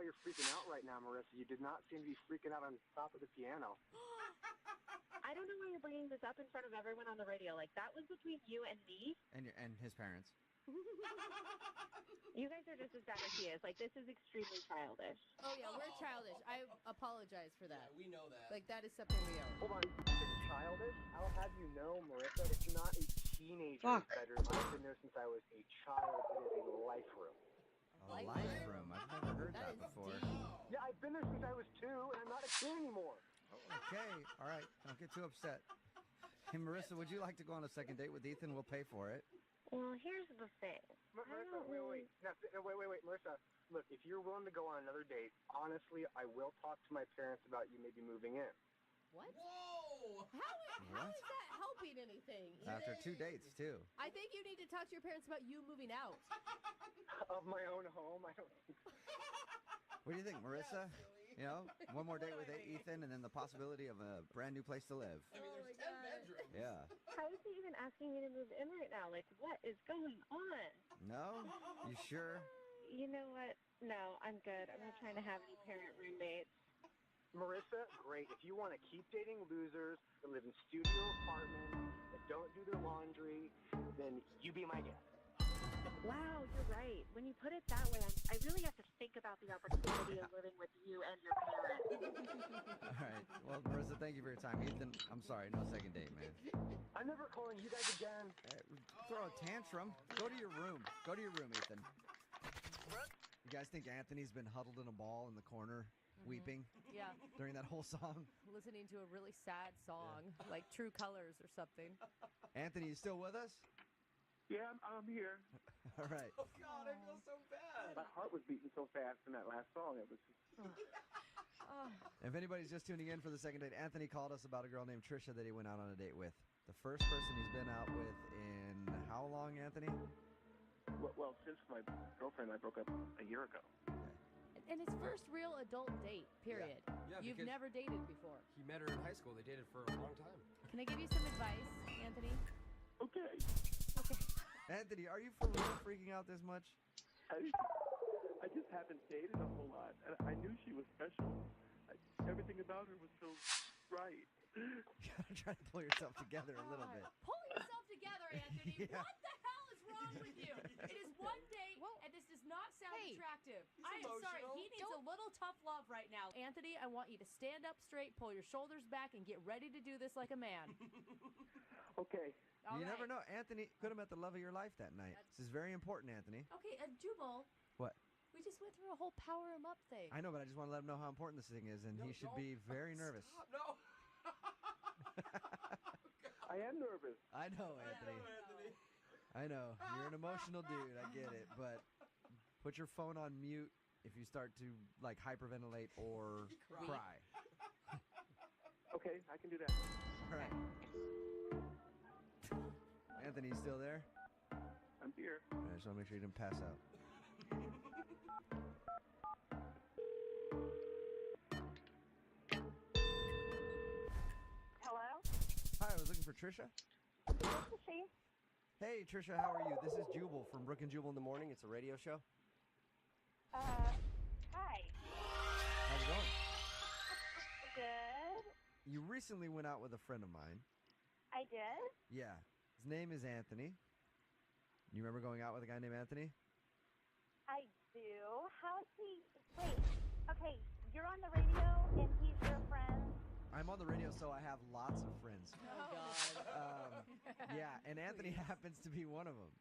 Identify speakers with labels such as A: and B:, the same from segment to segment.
A: you're freaking out right now, Marissa. You did not seem to be freaking out on top of the piano.
B: I don't know why you're bringing this up in front of everyone on the radio. Like, that was between you and me.
C: And his parents.
B: You guys are just as bad as he is. Like, this is extremely childish.
D: Oh, yeah, we're childish. I apologize for that.
E: Yeah, we know that.
D: Like, that is something we own.
A: Hold on. It's childish? I'll have you know, Marissa, it's not a teenager's bedroom. I've been there since I was a child. It is a life room.
C: A life room? I've never heard that before.
D: Deep.
A: Yeah, I've been there since I was 2, and I'm not a kid anymore.
C: Okay, all right. Don't get too upset. Hey, Marissa, would you like to go on a second date with Ethan? We'll pay for it.
B: Well, here's the thing.
A: Marissa, wait. No, wait. Marissa, look, if you're willing to go on another date, honestly, I will talk to my parents about you maybe moving in.
D: What?
E: Whoa!
D: How is that helping anything?
C: After 2 dates, too.
D: I think you need to talk to your parents about you moving out.
A: Of my own home? I don't think so.
C: What do you think, Marissa? You know, one more date with Ethan and then the possibility of a brand new place to live.
E: I mean, there's 10 bedrooms.
C: Yeah.
B: How is he even asking me to move in right now? Like, what is going on?
C: No? You sure?
B: You know what? No, I'm good. I'm not trying to have any parent roommates.
A: Marissa, great. If you want to keep dating losers that live in studio apartments, that don't do their laundry, then you be my guest.
B: Wow, you're right. When you put it that way, I really have to think about the opportunity of living with you and your parents.
C: All right. Well, Marissa, thank you for your time. Ethan, I'm sorry. No second date, man.
A: I'm never calling you guys again.
C: Throw a tantrum. Go to your room. Go to your room, Ethan. You guys think Anthony's been huddled in a ball in the corner, weeping
D: Yeah.
C: during that whole song?
D: Listening to a really sad song, like True Colors or something.
C: Anthony, you still with us?
A: Yeah, I'm here.
C: All right.
E: Oh, God, I feel so bad.
A: My heart was beating so fast in that last song. It was just...
C: If anybody's just tuning in for the second date, Anthony called us about a girl named Trisha that he went out on a date with. The first person he's been out with in how long, Anthony?
A: Well, since my girlfriend and I broke up a year ago.
D: And his first real adult date, period.
E: Yeah,
D: You've
E: because-
D: never dated before.
E: He met her in high school. They dated for a long time.
D: Can I give you some advice, Anthony?
A: Okay.
C: Anthony, are you for real freaking out this much?
F: I just haven't dated a whole lot, and I knew she was special. Everything about her was so right.
C: You gotta try to pull yourself together a little bit.
D: Pull yourself together, Anthony.
C: Yeah.
D: What the hell is wrong with you? It is one date, and this does not sound attractive. I am sorry.
E: emotional.
D: He needs a little tough love right now. Anthony, I want you to stand up straight, pull your shoulders back, and get ready to do this like a man.
F: Okay.
D: All
C: You
D: right.
C: never know. Anthony could have met the love of your life that night. This is very important, Anthony.
D: Okay, Jubal,
C: What?
D: we just went through a whole power him up thing.
C: I know, but I just want to let him know how important this thing is, and he should be very nervous.
E: Stop. No.
F: I am nervous.
C: I know, Anthony. I know. You're an emotional dude. I get it. But put your phone on mute if you start to, like, hyperventilate or cry.
F: Okay, I can do that.
C: All right. Anthony, you still there?
F: I'm here.
C: I just want to make sure you didn't pass out.
B: Hello?
C: Hi, I was looking for Trisha.
B: This is she.
C: Hey, Trisha, how are you? This is Jubal from Brook and Jubal in the Morning. It's a radio show.
B: Hi.
C: How's it going?
B: Good.
C: You recently went out with a friend of mine.
B: I did?
C: Yeah. His name is Anthony. You remember going out with a guy named Anthony?
B: I do. How's he? Wait. Okay, you're on the radio and he's your friend?
C: I'm on the radio, so I have lots of friends.
D: Oh, God.
C: Yeah, and Anthony happens to be one of them.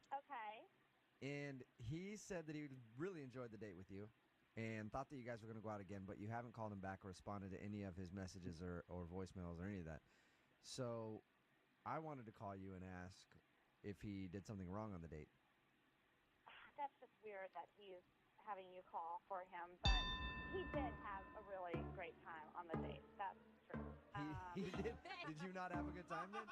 B: Okay.
C: And he said that he really enjoyed the date with you and thought that you guys were going to go out again, but you haven't called him back or responded to any of his messages or voicemails or any of that. So I wanted to call you and ask if he did something wrong on the date.
B: That's just weird that he's having you call for him, but he did have a really great time on the date. That's true.
C: He did? Did you not have a good time then?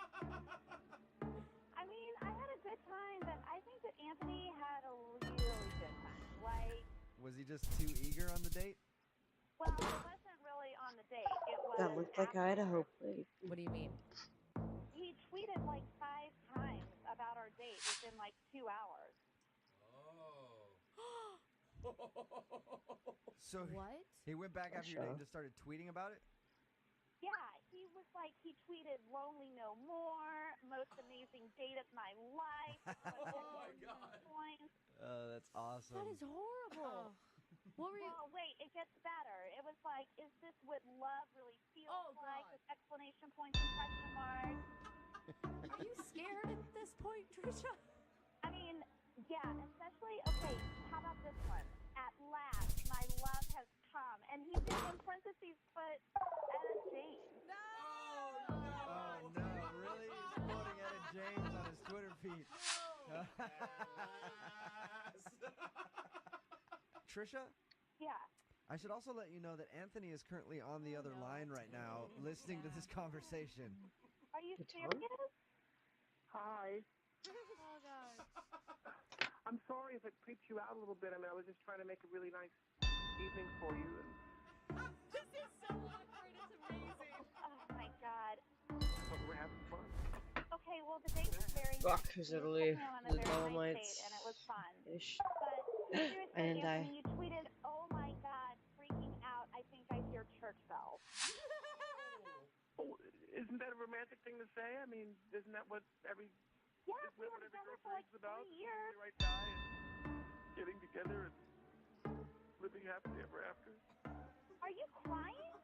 B: I mean, I had a good time, but I think that Anthony had a really good time. Like,
C: Was he just too eager on the date?
B: well, it wasn't really on the date. It was
G: That looked like Idaho place.
D: What do you mean?
B: He tweeted like 5 times about our date within like 2 hours.
E: Oh.
C: So
D: What?
C: he went back after your date and
G: Trisha.
C: just started tweeting about it?
B: Yeah, he was like, he tweeted, "Lonely no more, most amazing date of my life."
E: Oh my God.
B: Points.
C: Oh, that's awesome.
D: That is horrible. What were you?
B: Well, wait, it gets better. It was like, "Is this what love really feels
D: Oh,
B: like?"
D: God.
B: With exclamation points and question marks.
D: Are you scared at this point, Trisha?
B: I mean, yeah, especially, okay, how about this one? "At last, my love has come." And he did in parentheses put Etta James.
C: Oh, no, really? He's quoting Etta James on his Twitter feed. Trisha,
B: Yeah.
C: I should also let you know that Anthony is currently on the other line right now listening to this conversation.
B: Are you
G: Guitar?
B: serious?
F: Hi.
D: Oh, God.
F: I'm sorry if it creeped you out a little bit. I mean, I was just trying to make a really nice evening for you. And
D: This is so awkward. It's amazing.
B: Oh, my God.
F: but we're having fun.
B: Okay, well, the date was very
G: Fuck,
B: nice.
G: who's
B: We were
G: Italy?
B: sitting on a
G: The
B: very nice
G: Dolomites.
B: date, and it was fun.
G: Ish.
B: But seriously,
G: And
B: Anthony, you tweeted, "Oh, my God, freaking out. I think I hear church bells."
F: Oh, isn't that a romantic thing to say? I mean, isn't that what every
B: Yeah,
F: is
B: we
F: that
B: were
F: what every
B: together
F: girl
B: for like
F: dreams about?
B: 3
F: Meeting
B: years.
F: the right guy and getting together and living happily ever after.
B: Are you crying?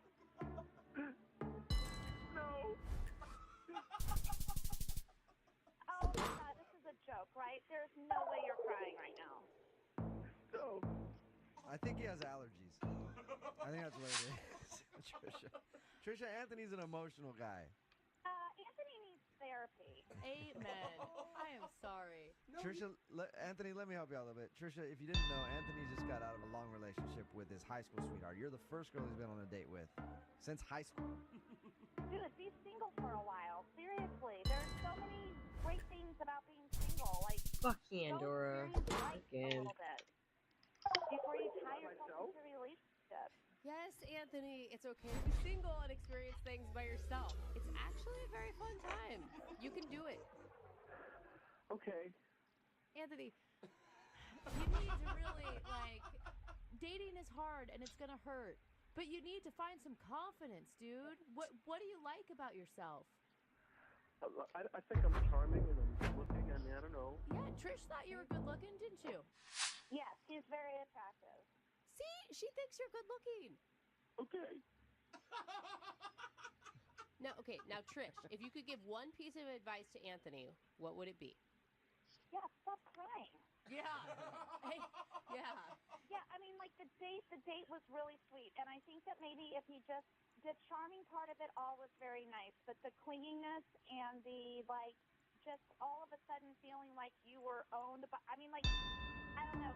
F: No.
B: Oh, my God, this is a joke, right? There's no way you're crying right now.
F: No.
C: I think he has allergies. I think that's what it is. Trisha, Anthony's an emotional guy.
B: Anthony needs therapy.
D: Amen. I am sorry.
C: Trisha, Anthony, let me help you out a little bit. Trisha, if you didn't know, Anthony just got out of a long relationship with his high school sweetheart. You're the first girl he's been on a date with since high school.
B: Dude, be single for a while. Seriously, there's so many great things about being single. Like,
G: Fucking
B: go
G: Andorra.
B: experience life a
G: Again.
B: little bit before you tie yourself
F: Myself?
B: into a relationship.
D: Yes, Anthony, it's okay to be single and experience things by yourself. It's actually a very fun time. You can do it.
F: Okay.
D: Anthony, you need to really, like, dating is hard and it's going to hurt. But you need to find some confidence, dude. What do you like about yourself?
F: I think I'm charming and I'm good looking. I mean, I don't know.
D: Yeah, Trish thought you were good looking, didn't you?
B: Yes, he's very attractive.
D: See, she thinks you're good looking.
F: Okay.
D: Now, Trish, if you could give one piece of advice to Anthony, what would it be?
B: Yeah, stop crying.
D: Yeah. Hey, yeah.
B: Yeah, I mean, like the date was really sweet, and I think that maybe if he just, the charming part of it all was very nice, but the clinginess and the, like, just all of a sudden feeling like you were owned by, I mean, like, I don't know,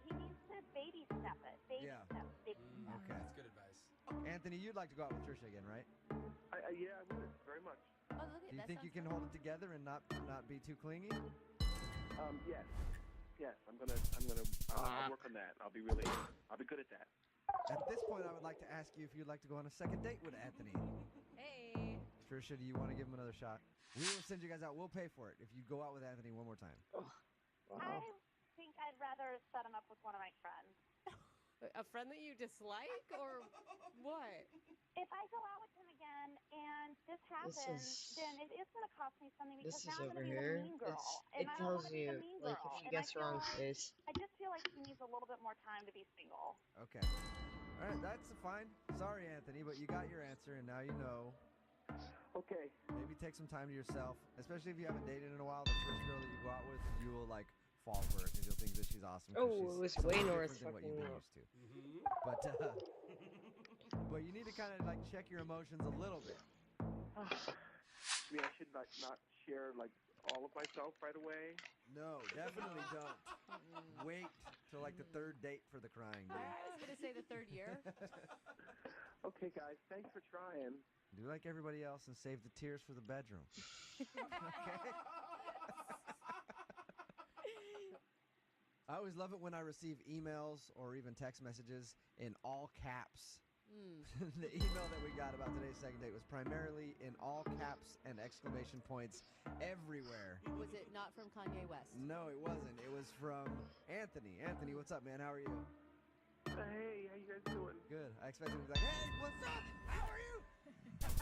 B: he needs to baby step it. Baby
C: Yeah.
B: step.
C: Okay.
E: That's good advice.
C: Anthony, you'd like to go out with Trisha again, right?
F: Yeah, I would very much.
D: Oh, look at
C: Do you
D: that.
C: think you can hold it together and not be too clingy?
F: Yes. Yes, I'll work on that. I'll be good at that.
C: At this point, I would like to ask you if you'd like to go on a second date with Anthony.
D: Hey.
C: Trisha, do you want to give him another shot? We will send you guys out. We'll pay for it if you go out with Anthony one more time.
G: Wow.
B: I think I'd rather set him up with one of my friends.
D: A friend that you dislike or what?
B: If I go out with him again and this happens, then it is going to cost me something because
G: This
B: now
G: is
B: I'm
G: over
B: going to be the
G: here.
B: mean girl.
G: It
B: And I don't
G: tells
B: want to be
G: you,
B: the mean
G: like,
B: girl.
G: if you
B: And I
G: guess
B: feel
G: wrong,
B: like,
G: face.
B: I just feel like he needs a little bit more time to be single.
C: Okay. All right, that's fine. Sorry, Anthony, but you got your answer, and now you know.
F: Okay.
C: Maybe take some time to yourself, especially if you haven't dated in a while. The first girl that you go out with, you will, like, fall for her because you'll think that she's awesome. 'Cause
G: Oh,
C: she's
G: it was
C: something
G: way
C: different
G: north
C: than what you've been
G: fucking
C: used to.
E: Mm-hmm.
C: But you need to kind of, like, check your emotions a little bit.
F: I mean, I should like not share like all of myself right away.
C: No, definitely don't. Wait till, like, the third date for the crying, dude.
D: I was going to say the third year.
F: Okay, guys, thanks for trying.
C: Do like everybody else and save the tears for the bedroom. Okay? I always love it when I receive emails or even text messages in all caps. The email that we got about today's second date was primarily in all caps and exclamation points everywhere.
D: Was it not from Kanye West?
C: No, it wasn't. It was from Anthony. Anthony, what's up, man? How are you?
F: Hey, how you guys
C: expected to be like, hey, what's up? How are you?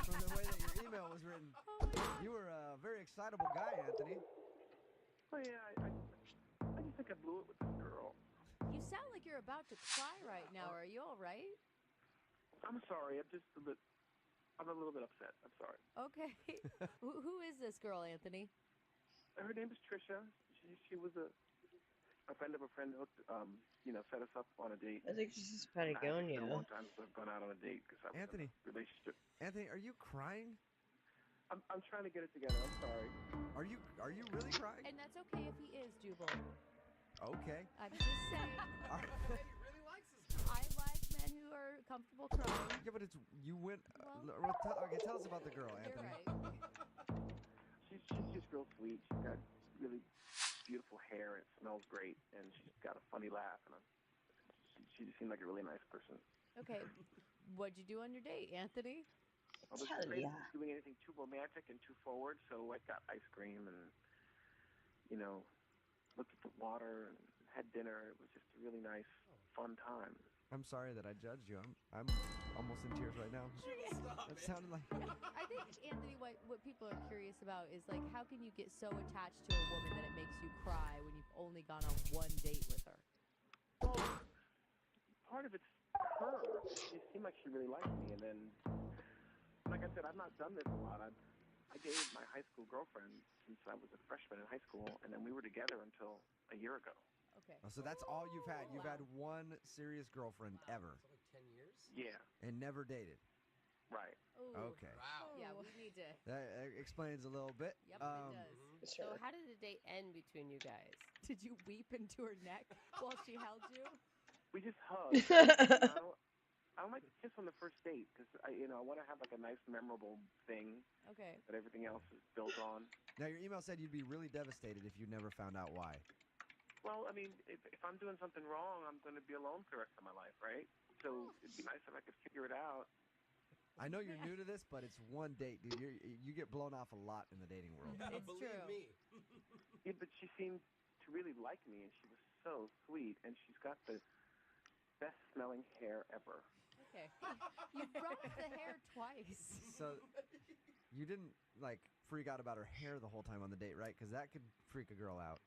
C: From the way that your email was written.
D: Oh my God.
C: You were a very excitable guy, Anthony.
F: Oh yeah, I just think I blew it with this girl.
D: You sound like you're about to cry right now. Are you all right?
F: I'm sorry. I'm a little bit upset. I'm sorry.
D: Okay. Who is this girl, Anthony?
F: Her name is Trisha. She was a friend of a friend who set us up on a date.
G: I think she's just
F: It's been a
G: Patagonia.
F: long time since I've gone out on a date because I was
C: Anthony.
F: in a relationship.
C: Anthony, are you crying?
F: I'm trying to get it together. I'm sorry.
C: Are you really crying?
D: And that's okay if he is, Jubal.
C: Okay.
D: I'm just saying.
C: All right.
E: He really likes this girl.
D: I like men who are comfortable crying.
C: Yeah, but you went.
D: Well,
C: Okay, tell us about the girl,
D: You're
C: Anthony.
D: right.
F: She's just real sweet. She's got really beautiful hair. It smells great, and she's got a funny laugh. And she just seemed like a really nice person.
D: Okay. What'd you do on your date, Anthony?
F: I was
G: Hell
F: afraid
G: yeah.
F: of doing anything too romantic and too forward, so I got ice cream and looked at the water and had dinner. It was just a really nice, fun time.
C: I'm sorry that I judged you. I'm almost in tears right now.
E: Stop,
C: That
E: man.
C: sounded like.
D: I think, Anthony, what people are curious about is, like, how can you get so attached to a woman that it makes you cry when you've only gone on one date with her?
F: Well, part of it's her. It seemed like she really liked me, and then, like I said, I've not done this a lot. I dated my high school girlfriend since I was a freshman in high school, and then we were together until a year ago.
D: Okay.
C: Oh, so that's all you've had. You've
D: Wow.
C: had one serious girlfriend ever,
E: So like 10 years?
F: Yeah,
C: and never dated.
F: right.
D: Ooh.
C: Okay.
E: Wow.
D: Yeah, we need to.
C: That explains a little bit.
D: Yep, it does.
G: Sure.
H: So how did the date end between you guys?
D: Did you weep into her neck while she held you?
F: We just hugged. I don't like to kiss on the first date because I want to have like a nice, memorable thing
D: Okay.
F: that everything else is built on.
C: Now your email said you'd be really devastated if you never found out why.
F: Well, I mean, if I'm doing something wrong, I'm going to be alone for the rest of my life, right? So it'd be nice if I could figure it out.
C: I know you're new to this, but it's one date, dude. You get blown off a lot in the dating world.
E: Yeah,
D: It's
E: believe
D: true.
E: me.
F: Yeah, but she seemed to really like me, and she was so sweet, and she's got the best smelling hair ever.
D: Okay. You rubbed the hair twice.
C: So you didn't like freak out about her hair the whole time on the date, right? Because that could freak a girl out.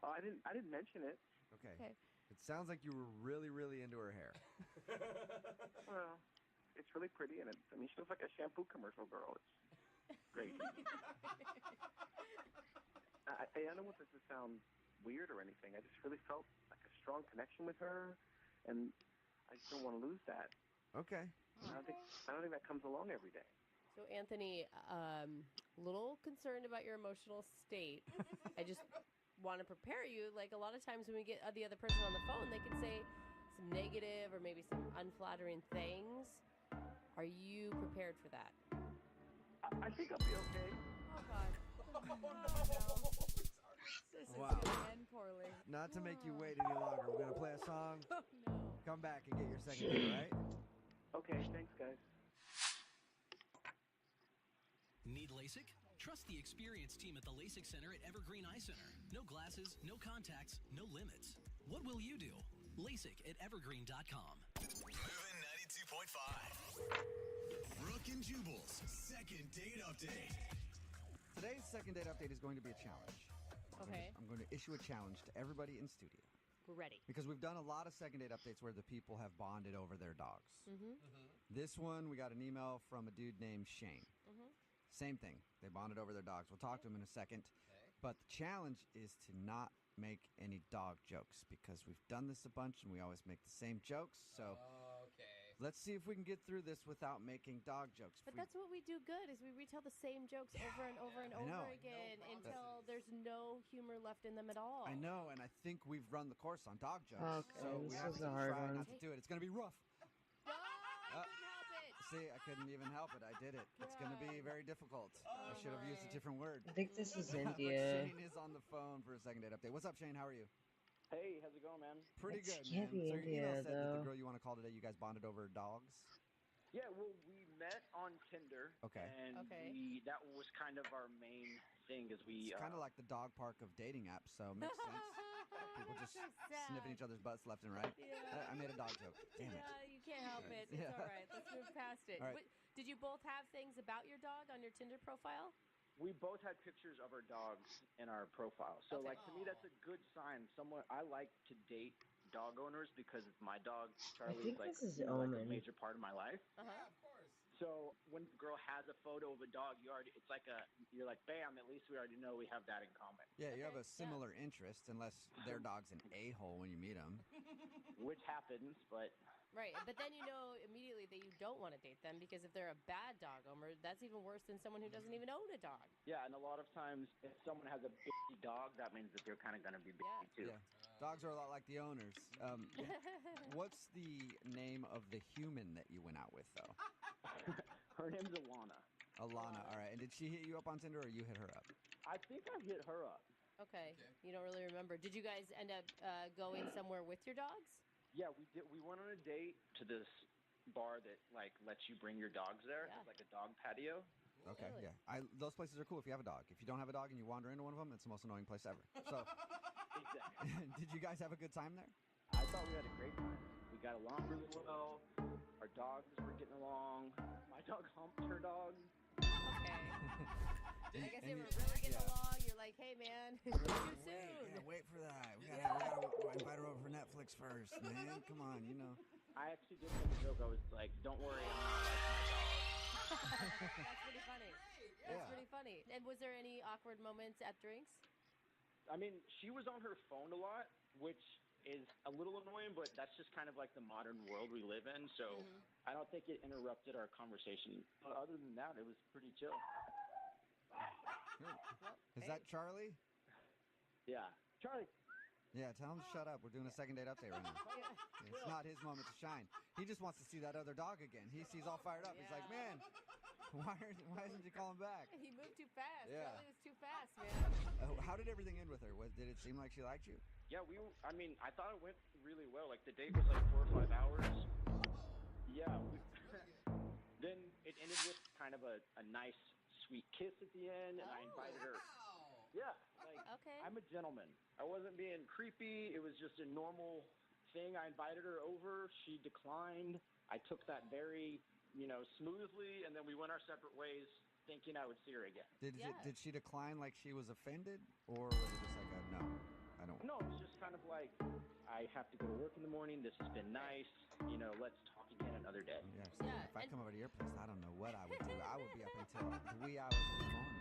F: I didn't mention it.
C: Okay.
D: Okay.
C: It sounds like you were really, really into her hair.
F: Well, it's really pretty, and she looks like a shampoo commercial girl. It's great. I don't want this to sound weird or anything. I just really felt like a strong connection with her, and I just don't want to lose that.
C: Okay.
F: I don't think that comes along every day.
H: So Anthony, a little concerned about your emotional state. I just want to prepare you. Like, a lot of times when we get the other person on the phone, they can say some negative or maybe some unflattering things. Are you prepared for that?
F: I think I'll be okay.
D: Oh, God.
E: Oh, no.
D: This is
C: Wow.
D: going to end poorly.
C: Not to make you wait any longer, we're gonna play a song.
D: Oh, no.
C: Come back and get your second date, all right?
F: Okay, thanks, guys.
I: Need LASIK? Trust the experienced team at the LASIK Center at Evergreen Eye Center. No glasses, no contacts, no limits. What will you do? LASIK at evergreen.com.
J: Moving 92.5. Brooke and Jubal's second date update.
C: Today's second date update is going to be a challenge.
D: Okay.
C: I'm going to issue a challenge to everybody in studio.
D: We're ready.
C: Because we've done a lot of second date updates where the people have bonded over their dogs.
D: Mm-hmm.
C: This one, we got an email from a dude named Shane.
D: Mm-hmm.
C: Same thing. They bonded over their dogs. We'll talk to him in a second.
E: Okay.
C: But the challenge is to not make any dog jokes because we've done this a bunch and we always make the same jokes. So
E: Okay.
C: let's see if we can get through this without making dog jokes.
D: But
C: If we-
D: that's what we do good, is we retell the same jokes over and over and
C: I know.
D: over again
E: No
D: until there's no humor left in them at all.
C: I know, and I think we've run the course on dog jokes.
G: Okay,
C: so we
G: this
C: have
G: is
C: to
G: a hard
C: try
G: one.
C: not to do it. It's going to be rough.
D: No, I couldn't help it.
C: See, I couldn't even help it. I did it. It's going to be very difficult. I should have used a different word.
G: I think this is
C: But
G: India.
C: Shane is on the phone for a second date update. What's up, Shane? How are you?
A: Hey, how's it going, man?
C: Pretty
G: It's
C: good, man.
G: can't be
C: So your email
G: India,
C: said that the
G: though.
C: girl you want to call today, you guys bonded over dogs.
A: Yeah, well, we met on Tinder.
C: Okay.
A: And
D: Okay.
A: that was kind of our main thing, is we...
C: It's kind of like the dog park of dating apps, so it makes sense. People just
D: So sad.
C: sniffing each other's butts left and right.
D: Yeah.
C: I made a dog joke. Damn it.
D: Yeah, you can't help it.
H: It's
C: Yeah.
H: all right. Let's move past it.
C: All right.
H: Did you both have things about your dog on your Tinder profile?
F: We both had pictures of our dogs in our profile. So,
H: Okay.
F: like, to me, that's a good sign. I like to date dog owners because it's my dog. Charlie
G: think
F: is like,
G: this is
F: like a
G: Omen.
F: major part of my life.
H: Uh-huh.
E: Yeah, of course.
F: So when a girl has a photo of a dog, you're like, bam, at least we already know we have that in common.
C: Yeah, you have
H: Okay,
C: a similar interest, unless their dog's an a-hole when you meet him.
F: Which happens, but
H: Right, but then you know immediately that you don't want to date them because if they're a bad dog owner, that's even worse than someone who doesn't even own a dog.
F: yeah, and a lot of times if someone has a bitchy dog, that means that they're kind of going to be bitchy too.
C: Yeah. Dogs are a lot like the owners. What's the name of the human that you went out with, though?
F: Her name's Alana.
C: Alana. All right. And did she hit you up on Tinder, or you hit her up?
F: I think I hit her up.
H: Okay, you don't really remember. Did you guys end up going somewhere with your dogs?
F: Yeah, we did. We went on a date to this bar that like lets you bring your dogs there.
H: Yeah.
F: It's like a dog patio.
C: Okay,
H: Really?
C: yeah. Those places are cool if you have a dog. If you don't have a dog and you wander into one of them, it's the most annoying place ever. So,
F: Exactly.
C: did you guys have a good time there?
F: I thought we had a great time. We got along really well. Our dogs were getting along. My dog humped her dog.
H: Okay. I guess they were really getting along. You're like, hey, man, too soon.
C: Yeah, wait for that. We gotta invite her over for Netflix first, man. Come on, you know.
F: I actually did make a joke. I was like, don't worry, I'm not like my dog.
H: That's pretty funny. That's
C: Yeah.
H: pretty funny. And was there any awkward moments at drinks?
F: I mean, she was on her phone a lot, which is a little annoying, but that's just kind of like the modern world we live in. So I don't think it interrupted our conversation. But other than that, it was pretty chill.
C: Is that Charlie?
F: Yeah. Charlie.
C: Yeah, tell him to shut up. We're doing a second date update right now. It's not his moment to shine. He just wants to see that other dog again. He's all fired up. He's like, man, why isn't you calling back?
H: He moved too fast.
C: Yeah.
H: Charlie was too fast, man.
C: How did everything end with her? Did it seem like she liked you?
F: Yeah, I thought it went really well. Like, the date was like 4 or 5 hours. Yeah. Then it ended with kind of a nice, sweet kiss at the end, and I invited her. Yeah, like,
H: Okay.
F: I'm a gentleman. I wasn't being creepy. It was just a normal thing. I invited her over. She declined. I took that very, smoothly, and then we went our separate ways, thinking I would see her again.
C: Did she decline like she was offended, or was it just like a no? I don't.
F: No, it was just kind of like, I have to go to work in the morning. This has been nice. Let's talk again another day.
C: Yeah, so
H: Yeah,
C: if I
H: and-
C: come over to your place, I don't know what I would do. I would be up until the wee hours of the morning.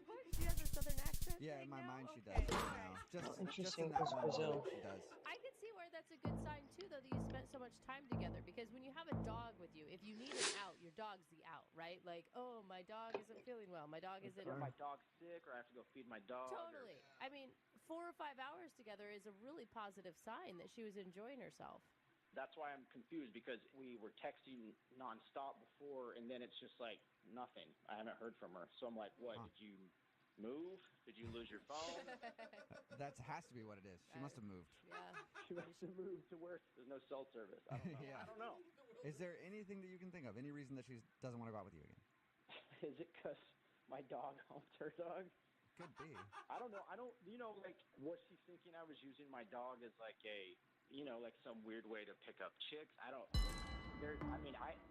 H: What? She has a southern accent?
C: Yeah,
H: right
C: in my
H: now?
C: mind she does
H: Okay,
C: right
H: all
C: now.
H: right.
C: Just
G: Interesting,
C: in that
G: because
C: one
G: Brazil.
C: moment she does.
H: I can see where that's a good sign too, though, that you spent so much time together. Because when you have a dog with you, if you need an out, your dog's the out, right? Like, oh, my dog isn't feeling well. My dog isn't.
F: Or my dog's sick, or I have to go feed my dog.
H: Totally. I mean, 4 or 5 hours together is a really positive sign that she was enjoying herself.
F: That's why I'm confused, because we were texting nonstop before, and then it's just like nothing. I haven't heard from her. So I'm like, what, did you move? Did you lose your phone?
C: That has to be what it is. She must have moved.
H: Yeah.
F: She must have moved to where there's no cell service. I don't know.
C: Yeah.
F: I don't know.
C: Is there anything that you can think of? Any reason that she doesn't want to go out with you again?
F: Is it because my dog humped her dog?
C: Could be.
F: I don't know. Like, was she thinking I was using my dog as like like some weird way to pick up chicks? I don't.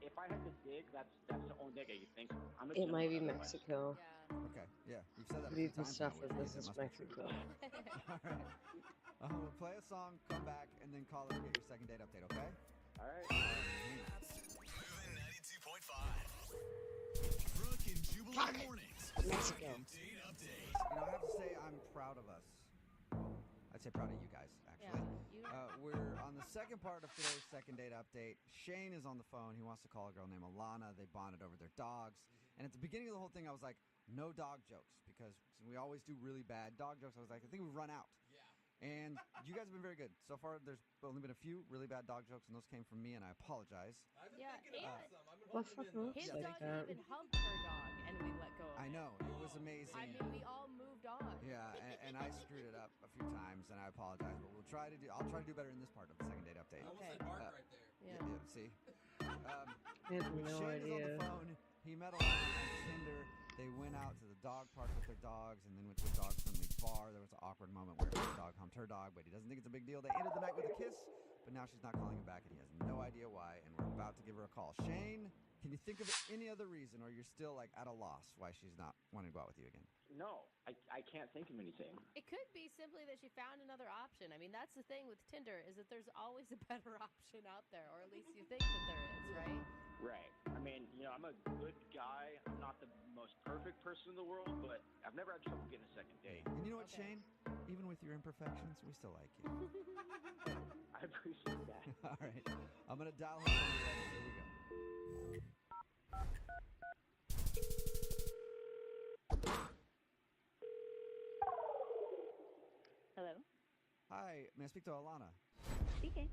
F: If I had to dig, that's the only thing I could think of. I'm a
G: It might be
F: gentleman otherwise.
G: Mexico.
H: Yeah.
C: Okay, yeah. You've said that a
G: Maybe
C: few
G: the
C: times
G: stuff
C: now,
G: of
C: which
G: this
C: means it
G: is
C: must be true.
G: Mexico.
C: All right. We'll play a song, come back, and then call it and get your second date update, okay?
F: All right.
J: Moving 92.5. Brooke and Jubilee mornings.
G: Mexico.
J: Date update.
C: I have to say I'm proud of us. Well, I'd say proud of you guys, actually.
H: Yeah,
C: We're on the second part of today's second date update. Shane is on the phone. He wants to call a girl named Alana. They bonded over their dogs. And at the beginning of the whole thing, I was like, no dog jokes, because we always do really bad dog jokes. I was like, I think we've run out.
E: Yeah.
C: And you guys have been very good. So far, there's only been a few really bad dog jokes, and those came from me, and I apologize.
E: I've been
H: Yeah,
E: thinking about
H: and-
E: some. I've been
G: What's
E: holding
G: the
E: them in,
H: His
E: though.
G: like
H: dog
G: that.
H: even humped her dog, and we let go of it.
C: I know. It was amazing.
H: I mean, we all moved on.
C: Yeah, and I screwed it up a few times, and I apologize. But I'll try to do better in this part of the second date update.
E: I almost
H: Okay.
E: said bark
C: Uh,
E: right there.
H: Yeah.
C: See?
G: I have no
C: Shane is on
G: idea.
C: the phone. He met Alana on Tinder. They went out to the dog park with their dogs and then went to a dog-friendly bar. There was an awkward moment where his dog humped her dog, but he doesn't think it's a big deal. They ended the night with a kiss, but now she's not calling him back, and he has no idea why, and we're about to give her a call. Shane, can you think of any other reason, or you're still, like, at a loss why she's not wanting to go out with you again?
F: No, I can't think of anything.
H: It could be simply that she found another option. I mean, that's the thing with Tinder is that there's always a better option out there, or at least you think that there is, right?
F: Right. I mean, I'm a good guy. I'm not the most perfect person in the world, but I've never had trouble getting a second date.
C: And you know what,
H: Okay.
C: Shane? Even with your imperfections, we still like you.
F: I appreciate that.
C: All right. I'm going to dial him. Here we go.
G: Hello.
C: Hi. May I speak to Alana?
G: Speaking.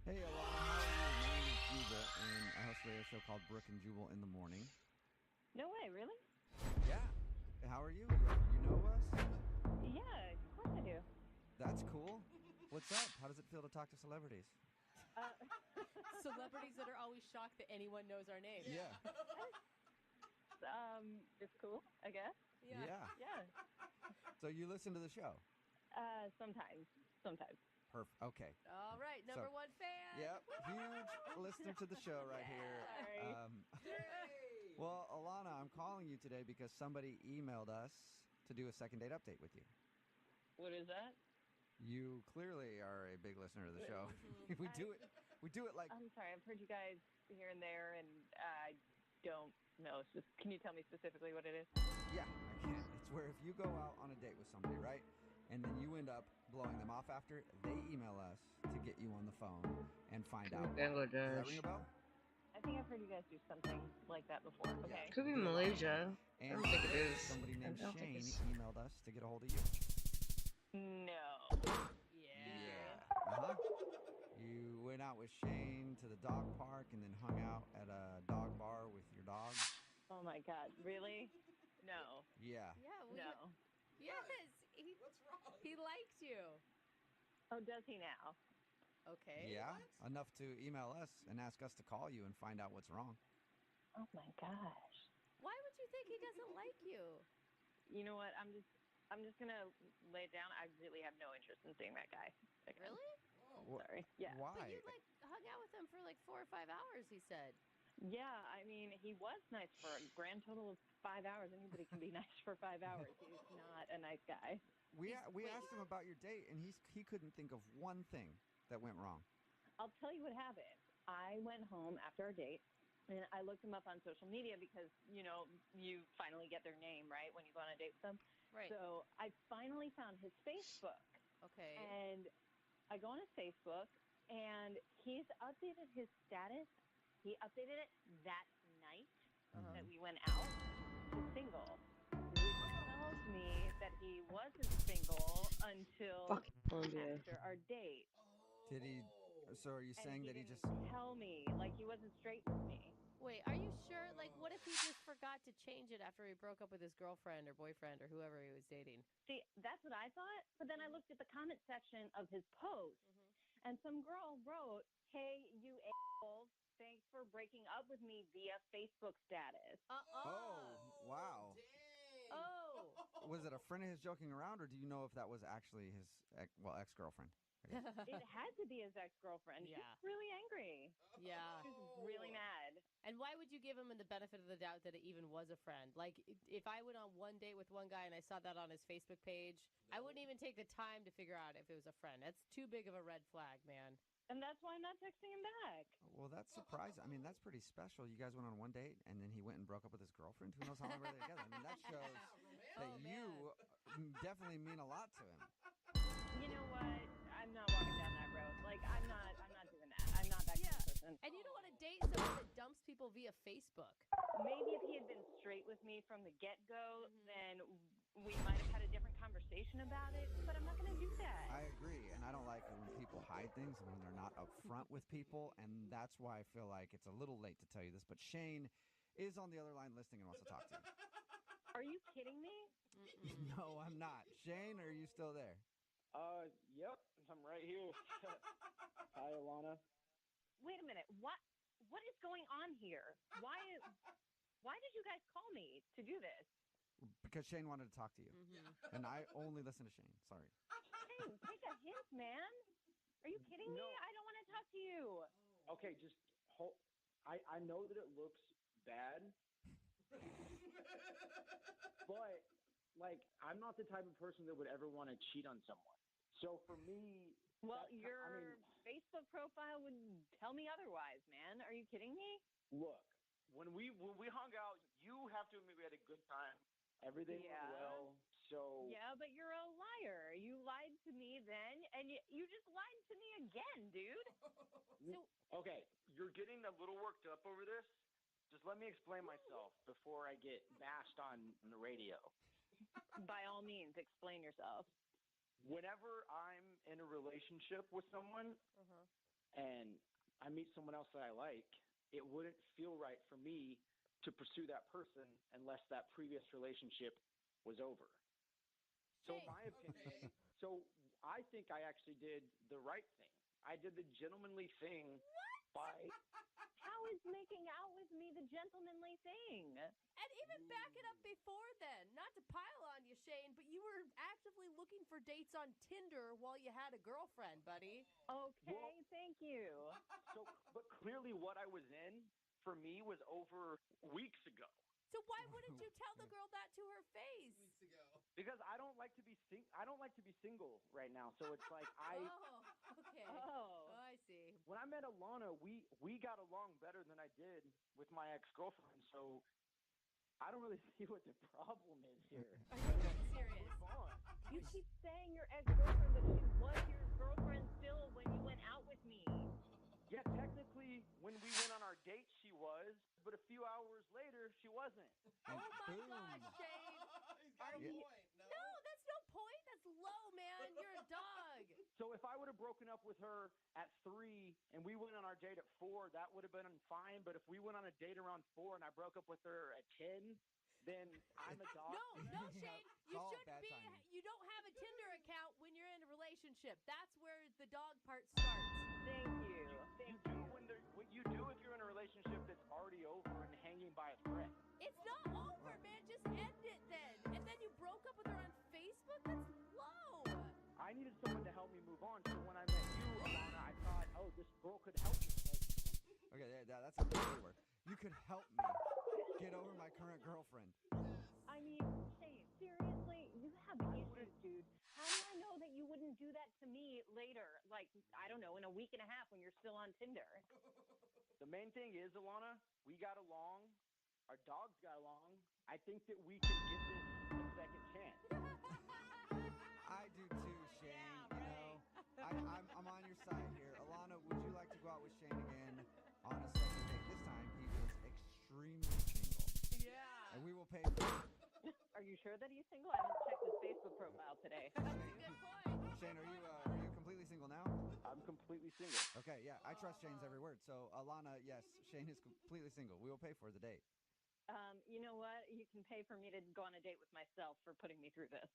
C: Hey, Alana. How are you? My name is Jubal, and I host a radio show called Brooke and Jubal in the Morning.
G: No way, really?
C: Yeah. How are you? You know us?
G: Yeah, of course I do.
C: That's cool. What's up? How does it feel to talk to celebrities?
H: Celebrities that are always shocked that anyone knows our name.
C: Yeah.
G: It's cool, I guess.
C: Yeah.
G: Yeah.
C: So you listen to the show?
G: Sometimes.
C: Perfect. Okay.
H: All right, number one fan.
C: Yep. Huge listener to the show right here.
G: Sorry.
C: Well, Alana, I'm calling you today because somebody emailed us to do a second date update with you.
G: What is that?
C: You clearly are a big listener to the show. We do it like
G: I'm sorry, I've heard you guys here and there, and I don't know. It's just, can you tell me specifically what it is?
C: yeah, I can. It's where if you go out on a date with somebody, right? And then you end up blowing them off after, they email us to get you on the phone and find out why. Does that ring a bell?
G: I think I've heard you guys do something like that before. Okay.
K: Could be Malaysia. I
C: And
K: don't think it is.
C: somebody named
K: I don't think
C: Shane
K: it's-
C: emailed us to get a hold of you.
G: No.
H: Yeah.
C: Uh-huh. You went out with Shane to the dog park and then hung out at a dog bar with your dog.
G: Oh my God, really? No.
C: Yeah.
H: Yeah.
G: No.
H: Yes.
E: What's wrong?
H: He liked you.
G: Oh, does he now?
H: Okay.
C: Yeah. Enough to email us and ask us to call you and find out what's wrong.
G: Oh my gosh.
H: Why would you think he doesn't like you?
G: You know what? I'm just gonna lay it down. I really have no interest in seeing that guy again.
H: Really?
C: Wha-
G: Sorry. Yeah.
C: Why?
H: But you hung out with him for like 4 or 5 hours. He said.
G: Yeah, I mean, he was nice for a grand total of 5 hours. Anybody can be nice for 5 hours. He's not a nice guy.
C: We asked him about your date, and he couldn't think of one thing that went wrong.
G: I'll tell you what happened. I went home after our date, and I looked him up on social media because, you finally get their name, right, when you go on a date with them.
H: Right.
G: So I finally found his Facebook.
H: Okay.
G: And I go on his Facebook, and he's updated his status. He updated it that night that we went out to single, which tells me that he wasn't single until after our date.
C: Did he? So are you saying
G: and
C: that he
G: didn't
C: just?
G: tell me, like, he wasn't straight with me.
H: Wait, are you sure? Like, what if he just forgot to change it after he broke up with his girlfriend or boyfriend or whoever he was dating?
G: See, that's what I thought. But then I looked at the comment section of his post, and some girl wrote, "Hey, you a**holes, thanks for breaking up with me via Facebook status."
C: Oh, wow.
E: Dang.
H: Oh.
C: Was it a friend of his joking around, or do you know if that was actually his ex-girlfriend? I guess.
G: It had to be his ex-girlfriend.
H: Yeah.
G: She's really angry.
H: Yeah.
G: She's really mad.
H: And why would you give him the benefit of the doubt that it even was a friend? Like, if I went on one date with one guy and I saw that on his Facebook page, I wouldn't even take the time to figure out if it was a friend. That's too big of a red flag, man.
G: And that's why I'm not texting him back.
C: Well, that's surprising. I mean, that's pretty special. You guys went on one date, and then he went and broke up with his girlfriend. Who knows how long were they together? I mean, that shows that you definitely mean a lot to him.
G: You know what? I'm not walking down that road. Like, I'm not doing that. I'm not that kind of person.
H: And you don't want to date someone that dumps people via Facebook.
G: Maybe if he had been straight with me from the get-go, then we might have had a different conversation about it, but I'm not going to do that.
C: I agree, and I don't like it when people hide things and when they're not upfront with people, and that's why I feel like it's a little late to tell you this, but Shane is on the other line listening and wants to talk to you.
G: Are you kidding me?
C: No, I'm not. Shane, are you still there?
F: Yep, I'm right here. Hi, Alana.
G: Wait a minute. What is going on here? Why did you guys call me to do this?
C: Because Shane wanted to talk to you.
H: Mm-hmm.
C: And I only listen to Shane. Sorry.
G: Shane, take a hint, man. Are you kidding me?
F: No.
G: I don't want to talk to you.
F: Okay, just hold. I know that it looks bad, but like I'm not the type of person that would ever want to cheat on someone. So for me,
G: Well,
F: that's-
G: your Facebook profile would tell me otherwise, man. Are you kidding me?
F: look, when we hung out, you have to admit we had a good time. Everything
G: Yeah.
F: went well. So
G: Yeah, but you're a liar. You lied to me then, and you just lied to me again, dude.
F: okay, you're getting a little worked up over this. Just let me explain myself before I get bashed on the radio.
G: By all means, explain yourself.
F: Whenever I'm in a relationship with someone and I meet someone else that I like, it wouldn't feel right for me to pursue that person unless that previous relationship was over. So in my opinion, so I think I actually did the right thing. I did the gentlemanly thing by
G: How is making out with me the gentlemanly thing?
H: And even back it up before then. Not to pile on you, Shane, but you were actively looking for dates on Tinder while you had a girlfriend, buddy.
G: Okay, thank you.
F: so but clearly what I was in for me was over weeks ago.
H: So why wouldn't you tell the girl that to her face?
E: Weeks ago.
F: Because I don't like to be single right now. So it's like
H: Oh, okay.
G: Oh.
H: I see.
F: when I met Alana, we got along better than I did with my ex-girlfriend. So I don't really see what the problem is here.
H: Are you being serious?
F: Move on.
G: You keep saying your ex-girlfriend, but she was your girlfriend still when you went out with me.
F: Yeah, technically, when we went on our date, she was, but a few hours later, she wasn't.
H: Oh my
C: Boom.
H: gosh, Shane.
E: He's got a point.
H: No, that's no point. That's low, man. You're a dog.
F: So if I would have broken up with her at 3 and we went on our date at 4, that would have been fine. But if we went on a date around 4 and I broke up with her at 10, then I'm a dog.
H: No, Shane. You
C: Call it
H: shouldn't
C: bad
H: be.
C: timing.
H: You don't have a Tinder account when you're in a relationship. That's where the dog part starts.
G: Thank you.
F: You do if you're in a relationship that's already over and hanging by a thread.
H: It's not over, man. Just end it then. And then you broke up with her on Facebook? That's low.
F: I needed someone to help me move on. So when I met you, Alana, I thought, oh, this girl could help me.
C: Okay, that's how it works. You could help me get over my current girlfriend.
G: I mean, Shane, seriously, you have issues, dude. How do I know that you wouldn't do that to me later? Like, I don't know, in a week and a half when you're still on Tinder.
F: The main thing is, Alana, we got along. Our dogs got along. I think that we can give this a second chance.
C: I do too, Shane. You know, I'm on your side here. Alana, would you like to go out with Shane again on a second date? This time he is extremely single.
H: Yeah.
C: And we will pay for it.
G: Are you sure that he's single? I haven't checked his Facebook profile today.
H: That's a good point.
C: Shane, are you completely single now?
F: I'm completely single.
C: Okay, yeah, I trust Shane's every word. So, Alana, yes, Shane is completely single. We will pay for the date.
G: You know what? You can pay for me to go on a date with myself for putting me through this.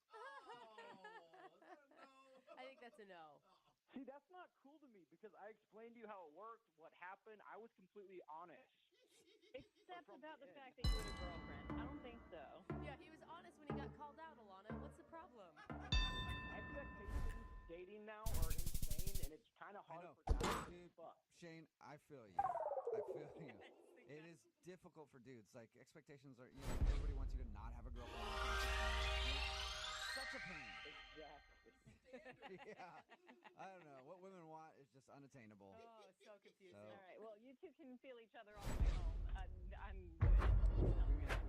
H: I think that's a no.
F: See, that's not cool to me because I explained to you how it worked, what happened. I was completely honest.
G: Except
F: From
G: about
F: the
G: the
F: end.
G: fact that you had a girlfriend. I don't think so.
H: Yeah, he was honest when he got called out, Alana. What's the problem?
F: Expectations dating now are insane, and it's kind of
C: I
F: hard
C: know.
F: for guys to
C: Dude,
F: keep up.
C: Shane, I feel you. I feel you. It is difficult for dudes. Like, expectations are, everybody wants you to not have a girlfriend. It's such a pain.
F: Exactly.
C: Yeah. I don't know. What women want is just unattainable.
H: Oh, so confusing.
C: So-
G: All right. Well, you two can feel each other on the way home. I'm good.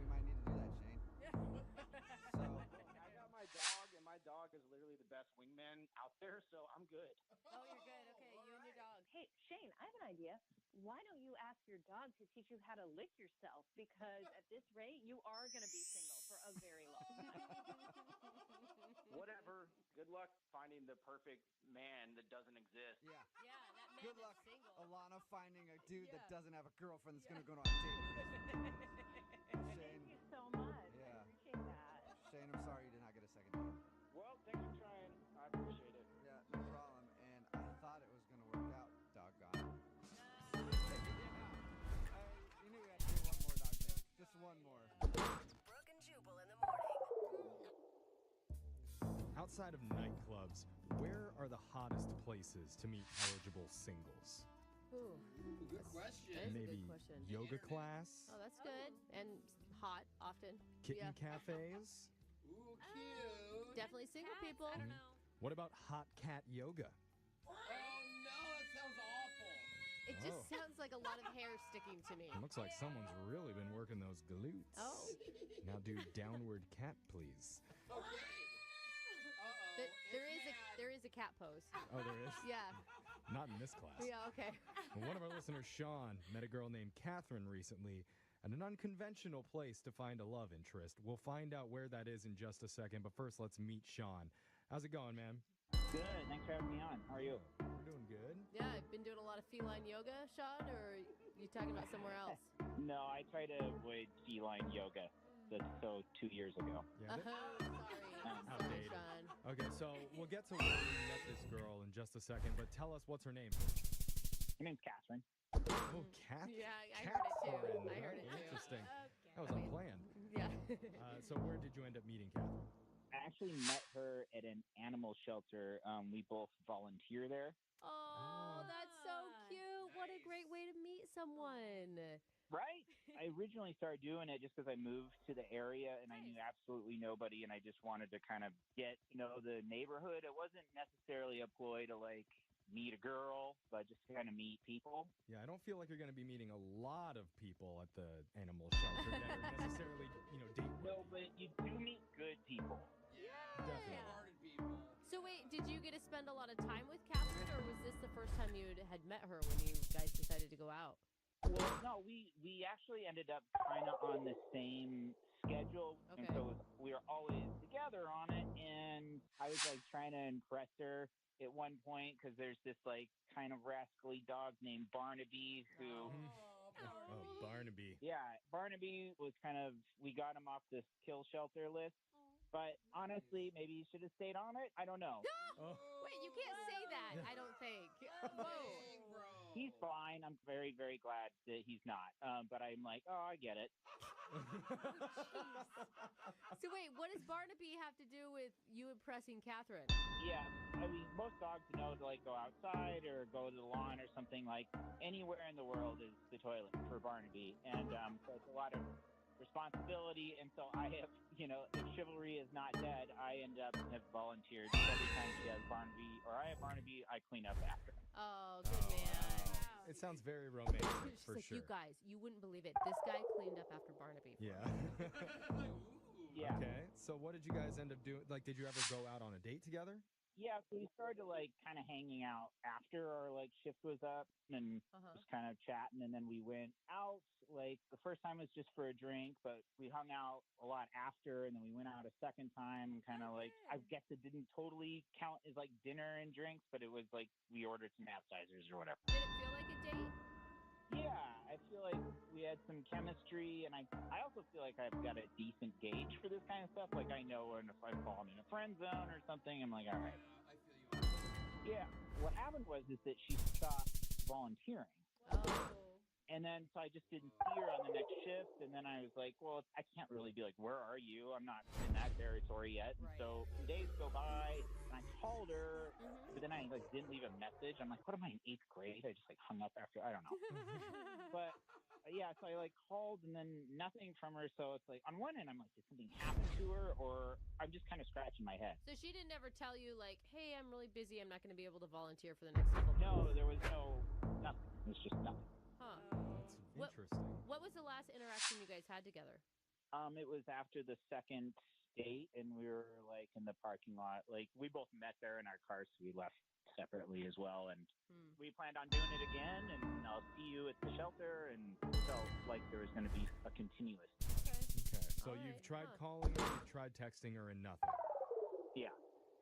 C: We might need to do that, Shane. So,
F: I got my dog, and my dog is literally the best wingman out there, so I'm good.
H: Oh, you're good. Okay, you and your dog.
G: Hey, Shane, I have an idea. Why don't you ask your dog to teach you how to lick yourself? Because at this rate, you are going to be single for a very long time.
F: Whatever. Good luck finding the perfect man that doesn't exist.
C: yeah.
H: Yeah, that man
C: Good
H: is
C: luck,
H: single.
C: Alana, finding a dude that
H: Yeah.
C: doesn't have a girlfriend that's going to go on a date with you.
G: Thank
C: Shane,
G: you so much.
C: Yeah.
G: I appreciate that.
C: Shane, I'm sorry you did not get a second date.
F: Well, thanks for trying. I appreciate it.
C: Yeah, no problem. And I thought it was going to work out. Doggone. You knew we had to do one more dog date. Just one more.
K: Brooke and Jubal in the morning. outside of nightclubs, where are the hottest places to meet eligible singles?
H: Ooh,
E: Good question.
H: that is a
K: Maybe
H: good question.
K: yoga class,
H: Oh, that's good. And hot often.
K: kitten
H: Yeah.
K: cafes.
E: Ooh, cute.
H: Definitely single people.
L: I don't know.
K: What about hot cat yoga?
E: Oh no, that sounds awful.
H: It just sounds like a lot of hair sticking to me.
K: It looks like someone's really been working those glutes.
H: Oh.
K: Now do downward cat, please.
E: Okay. Uh-oh.
H: There is a cat pose.
K: Oh, there is?
H: Yeah.
K: Not in this class.
H: Yeah, okay.
K: Well, one of our listeners, Sean, met a girl named Catherine recently at an unconventional place to find a love interest. We'll find out where that is in just a second, but first let's meet Sean. How's it going, man?
M: Good. Thanks for having me on. How are you?
K: We're doing good.
H: Yeah, I've been doing a lot of feline yoga, Sean, or you talking about somewhere else?
M: No, I try to avoid feline yoga. That's so 2 years ago.
K: Yeah,
H: Sorry.
K: outdated.
H: Sean.
K: Okay, so we'll get to where you met this girl in just a second, but tell us what's her name.
M: Her name's Catherine.
K: Oh, Cat.
H: Yeah, I heard it too.
K: Catherine.
H: I heard it too.
K: Interesting.
L: Okay.
K: That was unplanned.
H: Yeah.
K: So where did you end up meeting Catherine?
M: I actually met her at an animal shelter. We both volunteer there.
H: Oh, that's so cute. What a great way to meet someone.
M: Right? I originally started doing it just because I moved to the area and I knew absolutely nobody, and I just wanted to kind of get to know the neighborhood. It wasn't necessarily a ploy to like meet a girl, but just kind of meet people.
K: Yeah, I don't feel like you're going to be meeting a lot of people at the animal shelter that are necessarily, date worthy.
M: No, but you do meet good people.
K: Definitely.
E: Hard people.
H: So wait, did you get to spend a lot of time with Catherine, or was this the first time you had met her when you guys decided to go out?
M: Well, no, we actually ended up kind of on the same schedule, and
H: Okay.
M: so we were always together on it. And I was like trying to impress her at one point because there's this like kind of rascally dog named Barnaby who.
K: Oh, Barnaby.
M: Yeah, Barnaby was we got him off this kill shelter list. But honestly, maybe you should have stayed on it. I don't know.
K: Oh.
H: Wait, you can't say that, I don't think. Whoa.
E: Dang, bro.
M: He's fine. I'm very, very glad that he's not. But I'm like, oh, I get it.
H: So wait, what does Barnaby have to do with you impressing Catherine?
M: Yeah, I mean, most dogs know to like go outside or go to the lawn or something. Like anywhere in the world is the toilet for Barnaby, and so it's a lot of responsibility. And so I have, if chivalry is not dead, I have volunteered every time she has Barnaby or I have Barnaby, I clean up after.
H: Oh, good man.
K: It sounds very romantic,
H: She's
K: for
H: like,
K: sure.
H: you guys, you wouldn't believe it. This guy cleaned up after Barnaby.
K: Yeah.
M: Yeah.
K: Okay, so what did you guys end up doing? Like, did you ever go out on a date together?
M: Yeah, so we started to like kind of hanging out after our like shift was up and just kind of chatting, and then we went out. Like the first time was just for a drink, but we hung out a lot after, and then we went out a second time and kind of like, I guess it didn't totally count as like dinner and drinks, but it was like we ordered some appetizers or whatever.
H: Did it feel like a date?
M: Yeah, I feel like we had some chemistry, and I also feel like I've got a decent gauge for this kind of stuff. Like I know when if I'm falling in a friend zone or something, I'm like, all right.
E: I feel you.
M: Yeah, what happened was that she stopped volunteering.
H: Oh.
M: And then, so I just didn't see her on the next shift. And then I was like, well, I can't really be like, where are you? I'm not in that territory yet. And
H: Right.
M: so days go by, and I called her, but then I like didn't leave a message. I'm like, what am I in 8th grade? I just like hung up after, I don't know. But yeah, so I like called and then nothing from her. So it's like, on one end, I'm like, did something happen to her? Or I'm just kind of scratching my head.
H: So she didn't ever tell you, like, hey, I'm really busy. I'm not going to be able to volunteer for the next couple
M: No, there was nothing. It was just nothing.
H: Huh.
K: That's interesting.
H: What was the last interaction you guys had together?
M: It was after the second date, and we were like in the parking lot. Like we both met there in our cars, so we left separately as well. And we planned on doing it again. And I'll see you at the shelter. And felt like there was going to be a continuous.
K: Okay, so
H: All
K: you've
H: right,
K: tried calling her, you've tried texting her, and nothing.
M: Yeah,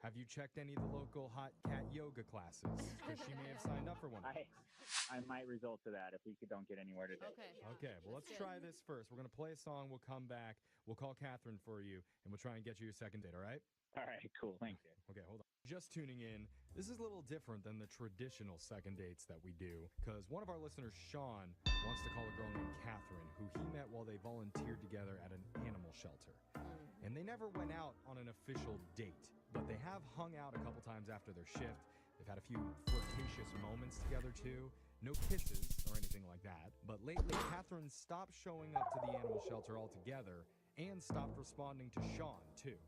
K: Have you checked any of the local hot cat yoga classes? Because she may have signed up for one.
M: I might result to that if we don't get anywhere today.
H: Okay.
K: Okay, well, let's
H: That's
K: try this first. We're going to play a song. We'll come back. We'll call Catherine for you, and we'll try and get you your second date, all right?
M: All right, cool. Thanks, dude.
K: Okay, hold on. Just tuning in, this is a little different than the traditional second dates that we do, because one of our listeners, Sean, wants to call a girl named Catherine, who he met while they volunteered together at an animal shelter. And they never went out on an official date. but they have hung out a couple times after their shift. They've had a few flirtatious moments together, too. No kisses or anything like that. But lately, Catherine stopped showing up to the animal shelter altogether and stopped responding to Sean, too.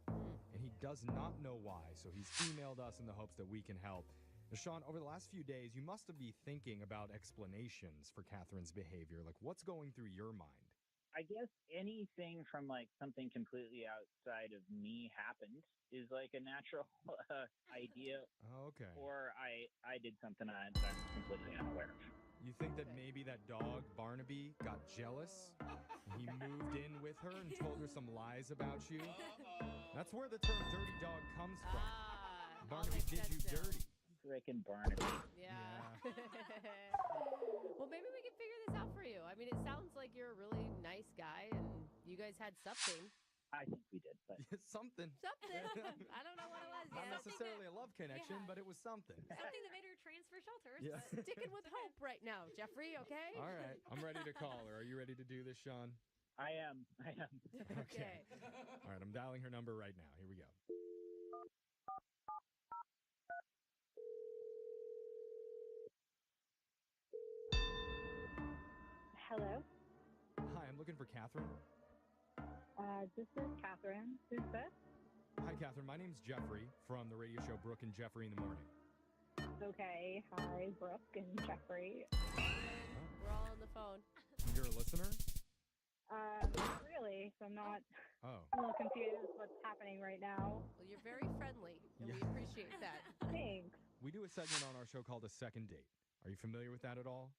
K: And he does not know why, so he's emailed us in the hopes that we can help. Now, Sean, over the last few days, you must have been thinking about explanations for Catherine's behavior. Like, what's going through your mind?
M: I guess anything from like something completely outside of me happened is like a natural idea.
K: Oh, okay.
M: Or I did something that I'm completely unaware of.
K: You think that maybe that dog, Barnaby, got jealous? He moved in with her and told her some lies about you? That's where the term dirty dog comes from. Barnaby did you dirty.
M: Frickin' Barnaby.
H: Yeah. Well, maybe we can figure this out for you. I mean, it sounds like you're a really nice guy and you guys had something.
M: I think we did, but
K: something.
H: Something. I don't know what it was
K: Not
H: yet.
K: necessarily a love connection, but it was something.
L: Something that made her transfer shelters.
K: Yeah.
H: Sticking with hope right now, Jeffrey, okay?
K: All right. I'm ready to call her. Are you ready to do this, Sean?
M: I am.
K: Okay. All right. I'm dialing her number right now. Here we go.
N: Hello.
K: Hi, I'm looking for Catherine.
N: This is Catherine. Who's this?
K: Hi, Catherine. My name's Jeffrey from the radio show Brooke and Jeffrey in the Morning.
N: Okay. Hi, Brooke and Jeffrey.
H: We're all on the phone.
K: You're a listener?
N: Not really. So I'm not
K: Oh.
N: a little confused what's happening right now.
H: Well, you're very friendly, and we appreciate that.
N: Thanks.
K: We do a segment on our show called A Second Date. Are you familiar with that at all?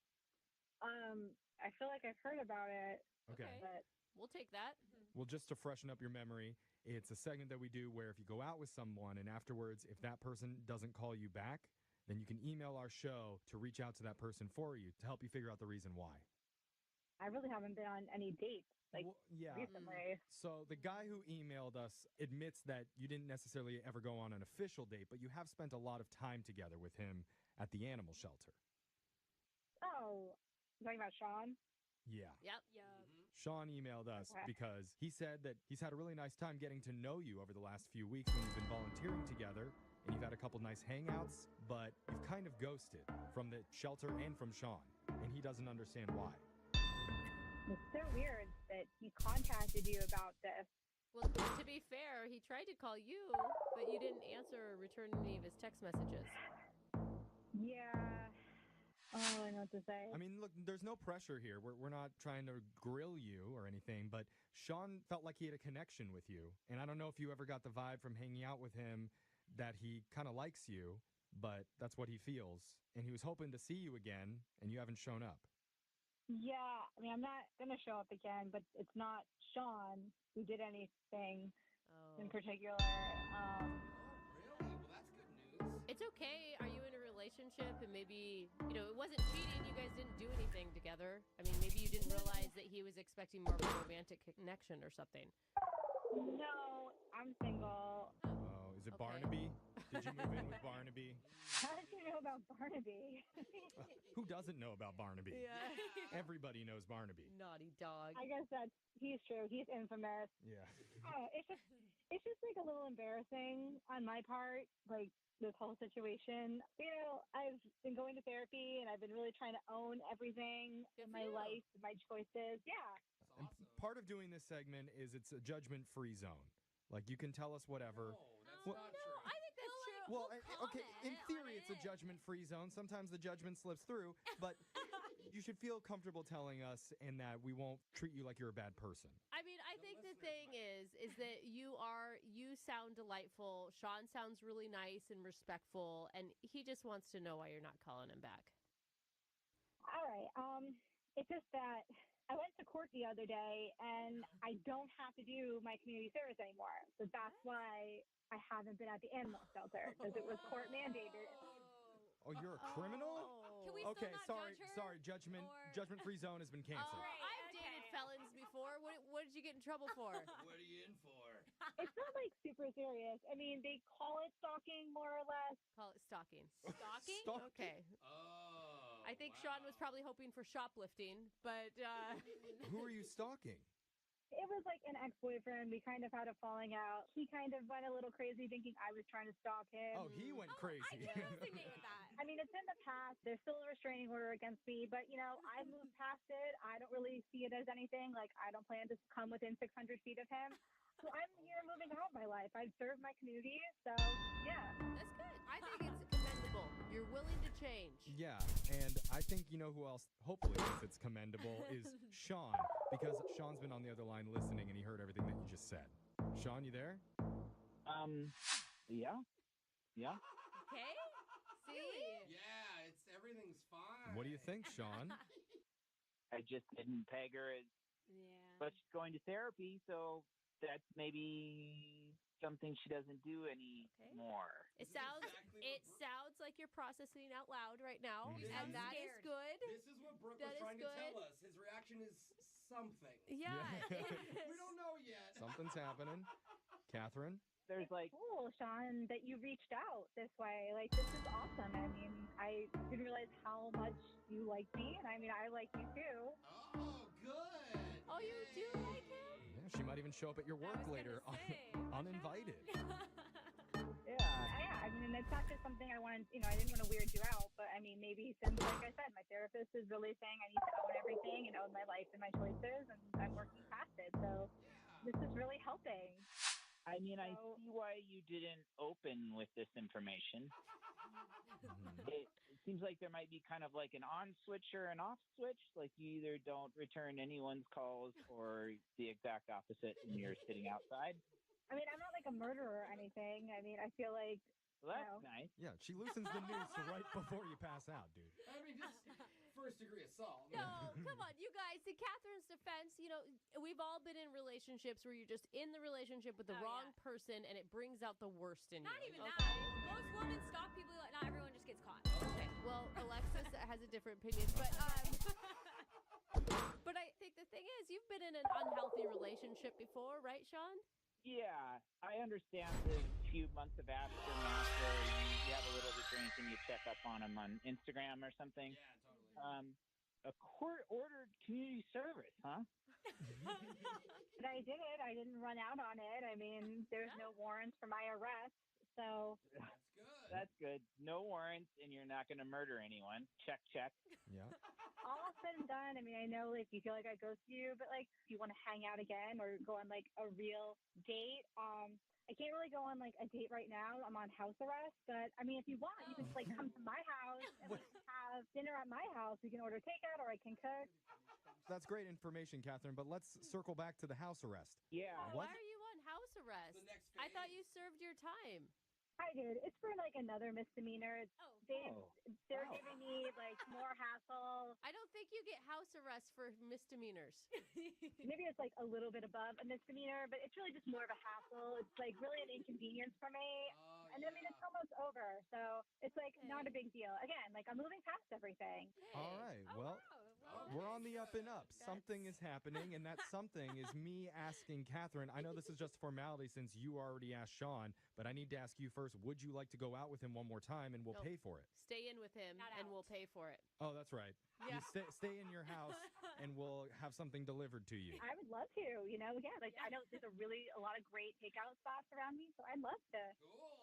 N: I feel like I've heard about it.
K: Okay.
N: But
H: We'll take that.
K: Well, just to freshen up your memory, it's a segment that we do where if you go out with someone and afterwards, if that person doesn't call you back, then you can email our show to reach out to that person for you to help you figure out the reason why.
N: I really haven't been on any dates recently.
K: So the guy who emailed us admits that you didn't necessarily ever go on an official date, but you have spent a lot of time together with him at the animal shelter.
N: Oh, you talking about Sean?
K: Yeah.
H: Yep.
K: Sean emailed us
N: Okay.
K: because he said that he's had a really nice time getting to know you over the last few weeks when you've been volunteering together and you've had a couple nice hangouts, but you've kind of ghosted from the shelter and from Sean, and he doesn't understand why.
N: It's so weird that he contacted you about this.
H: Well, to be fair, he tried to call you, but you didn't answer or return any of his text messages.
N: Yeah. I don't really know what to say.
K: I mean, look, there's no pressure here. We're not trying to grill you or anything, but Sean felt like he had a connection with you. And I don't know if you ever got the vibe from hanging out with him that he kind of likes you, but that's what he feels. And he was hoping to see you again, and you haven't shown up.
N: Yeah, I mean, I'm not going to show up again, but it's not Sean who did anything in particular.
H: It's okay. Are you in a relationship and maybe, it wasn't cheating. You guys didn't do anything together. I mean, maybe you didn't realize that he was expecting more of a romantic connection or something.
N: No, I'm single.
K: Oh, is it Barnaby? Did you move in with Barnaby?
N: How did you know about Barnaby?
K: Who doesn't know about Barnaby?
H: Yeah.
K: Everybody knows Barnaby.
H: Naughty dog.
N: I guess he's true. He's infamous.
K: Yeah.
N: It's just like a little embarrassing on my part, like this whole situation. I've been going to therapy and I've been really trying to own everything in my life, my choices. Yeah.
K: And part of doing this segment is it's a judgment-free zone. Like, you can tell us whatever.
H: I think that's true.
K: Well, okay, in theory, it's a judgment-free zone. Sometimes the judgment slips through, but you should feel comfortable telling us and that we won't treat you like you're a bad person.
H: I mean, I think the thing is that you sound delightful. Sean sounds really nice and respectful, and he just wants to know why you're not calling him back.
N: All right. It's just that I went to court the other day and I don't have to do my community service anymore. So that's why I haven't been at the animal shelter because it was court mandated.
K: Oh, you're a criminal?
L: Can we still
K: Okay,
L: not
K: sorry,
L: judge her?
K: sorry. Judgment-free zone has been canceled.
H: I've dated felons before. What did you get in trouble for?
E: What are you in for?
N: It's not like super serious. I mean, they call it stalking more or less.
H: Call it stalking.
L: Stalking?
H: Okay.
E: Oh.
H: I think Sean was probably hoping for shoplifting, but
K: Who are you stalking?
N: It was like an ex-boyfriend. We kind of had a falling out. He kind of went a little crazy thinking I was trying to stalk him.
K: Oh, he went crazy.
L: I can resonate with that.
N: I mean, it's in the past. There's still a restraining order against me, but, I've moved past it. I don't really see it as anything. Like, I don't plan to come within 600 feet of him. So I'm here moving on with my life. I've served my community, so, yeah.
H: That's good. I think it's commendable. You're willing to change.
K: Yeah, and I think you know who else hopefully thinks it's commendable is Sean, because Sean's been on the other line listening and he heard everything that you just said. Sean, you there?
M: Yeah. Yeah.
H: Okay? See?
E: Yeah, everything's fine.
K: What do you think, Sean?
M: I just didn't peg her as, but she's going to therapy, so that's maybe something she doesn't do anymore.
H: It sounds like you're processing out loud right now, and that is good.
E: This is what Brooke was trying to tell us. His reaction is something.
H: Yeah.
E: We don't know yet.
K: Something's happening. Catherine?
N: There's cool, Sean, that you reached out this way. Like, this is awesome. I mean, I didn't realize how much you like me, and I mean, I like you too.
E: Oh, good.
H: Oh, you do like him?
K: Yeah, she might even show up at your work later uninvited.
N: Yeah, I mean, it's not just something I wanted, I didn't want to weird you out, but I mean, maybe since, like I said, my therapist is really saying I need to own everything and own my life and my choices, and I'm working past it. So this is really helping.
M: I mean, I see why you didn't open with this information. It seems like there might be kind of like an on switch or an off switch. Like you either don't return anyone's calls or the exact opposite and you're sitting outside.
N: I mean, I'm not like a murderer or anything. I mean, I feel like.
M: Well, that's nice.
K: Yeah, she loosens the noose right before you pass out, dude.
E: I mean, just first-degree assault.
H: No, come on, you guys. In Catherine's defense, we've all been in relationships where you're just in the relationship with the wrong person, and it brings out the worst in
L: Not
H: you.
L: even that. Most women stalk people. Not everyone just gets caught.
H: Okay, well, Alexis has a different opinion, but but I think the thing is, you've been in an unhealthy relationship before, right, Sean?
M: Yeah, I understand the few months of aftermath where you have a little bit of drink and you check up on them on Instagram or something.
E: Yeah, totally.
M: A court-ordered community service, huh?
N: But I did it. I didn't run out on it. I mean, there's no warrants for my arrest, so.
E: That's good.
M: That's good. No warrants, and you're not going to murder anyone. Check, check.
K: Yeah.
N: All said and done, I mean, I know, like, you feel like I ghosted you, but, like, if you want to hang out again or go on, like, a real date, I can't really go on, like, a date right now. I'm on house arrest, but, I mean, if you want, you can, like, come to my house and we can have dinner at my house. We can order takeout or I can cook.
K: That's great information, Catherine, but let's circle back to the house arrest.
M: Yeah.
H: Why are you on house arrest?
E: The next
H: I thought
E: phase.
H: you served your time.
N: I did. It's for, like, another misdemeanor. They're
M: Wow.
N: giving me, like, more hassle.
H: I don't think you get house arrest for misdemeanors.
N: Maybe it's, like, a little bit above a misdemeanor, but it's really just more of a hassle. It's, like, really an inconvenience for me. And I mean, it's almost over, so it's, like, not a big deal. Again, like, I'm moving past everything.
K: All right, well, we're on the up and up. Something is happening, and that something is me asking Catherine. I know this is just a formality since you already asked Sean, but I need to ask you first, would you like to go out with him one more time, and we'll pay for it?
H: Stay in with him, and we'll pay for it.
K: Oh, that's right.
H: Yeah.
K: You stay in your house, and we'll have something delivered to you.
N: I would love to, again, like, I know there's a lot of great takeout spots around me, so I'd love to.
E: Cool.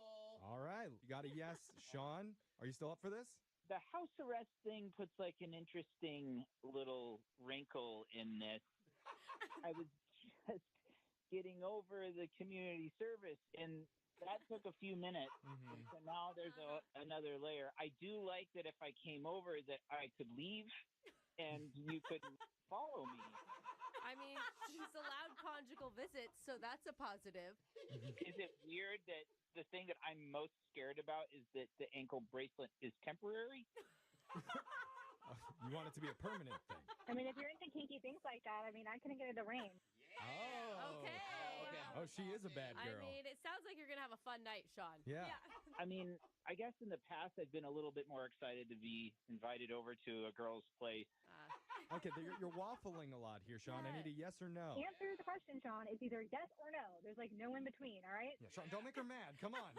K: All right, you got a yes. Sean, are you still up for this?
M: The house arrest thing puts like an interesting little wrinkle in this. I was just getting over the community service, and that took a few minutes.
K: Mm-hmm.
M: And so now there's another layer. I do like that if I came over that I could leave and you couldn't follow me.
H: I mean, she's allowed conjugal visits, so that's a positive.
M: Is it weird that the thing that I'm most scared about is that the ankle bracelet is temporary?
K: You want it to be a permanent thing.
N: I mean, if you're into kinky things like that, I mean, I couldn't get it to rain.
K: Oh.
H: Okay.
K: Oh, she is a bad girl.
H: I mean, it sounds like you're going to have a fun night, Sean.
K: Yeah.
M: I mean, I guess in the past I've been a little bit more excited to be invited over to a girl's place.
K: Okay, you're waffling a lot here, Sean. I need a yes or no.
N: Answer the question, Sean. It's either yes or no. There's like no in between, all right?
K: Yeah, Sean, don't make her mad. Come on.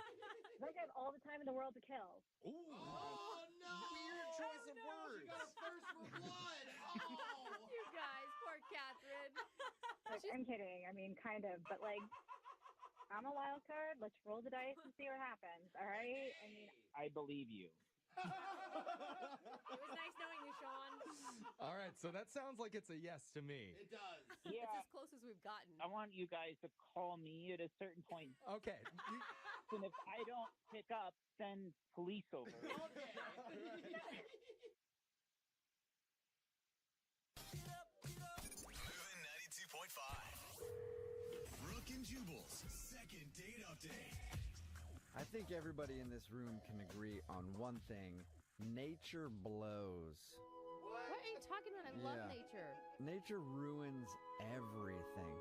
N: Like I have all the time in the world to kill.
K: Ooh.
E: Oh, no.
K: Weird choice of words.
E: She got a thirst for blood. Oh.
H: You guys, poor Catherine. She's
N: I'm kidding. I mean, kind of, but like, I'm a wild card. Let's roll the dice and see what happens. All right. I mean,
M: I believe you.
L: It was nice knowing you, Sean.
K: All right, so that sounds like it's a yes to me.
E: It does.
H: It's as close as we've gotten.
M: I want you guys to call me at a certain point.
K: Okay.
M: And if I don't pick up, send police over.
J: Moving 92.5. Brooke and Jubal's second date update.
C: I think everybody in this room can agree on one thing. Nature blows.
H: What are you talking about? I love
C: Yeah.
H: nature.
C: Nature ruins everything.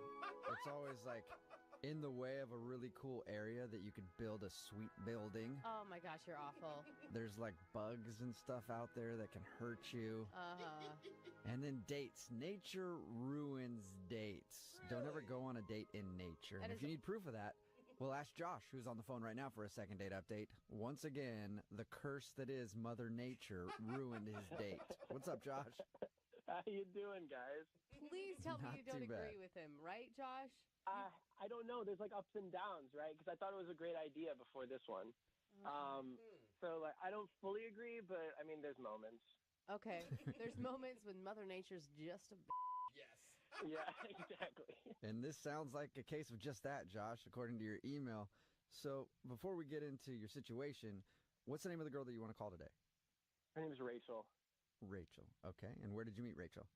C: It's always like in the way of a really cool area that you could build a sweet building.
H: Oh my gosh, you're awful.
C: There's like bugs and stuff out there that can hurt you. And then dates. Nature ruins dates. Don't ever go on a date in nature. And if you need proof of that, we'll ask Josh, who's on the phone right now for a second date update. Once again, the curse that is Mother Nature ruined his date. What's up, Josh?
O: How you doing, guys?
H: Please tell me
C: Not
H: you don't
C: too bad.
H: agree with him, right, Josh?
O: I don't know. There's like ups and downs, right? Because I thought it was a great idea before this one. So like I don't fully agree, but I mean, there's moments.
H: Okay. There's moments when Mother Nature's just a
E: Yes.
O: Yeah, exactly.
C: And this sounds like a case of just that, Josh, according to your email. So before we get into your situation, what's the name of the girl that you want to call today?
O: Her name is Rachel.
C: Rachel. Okay. And where did you meet Rachel?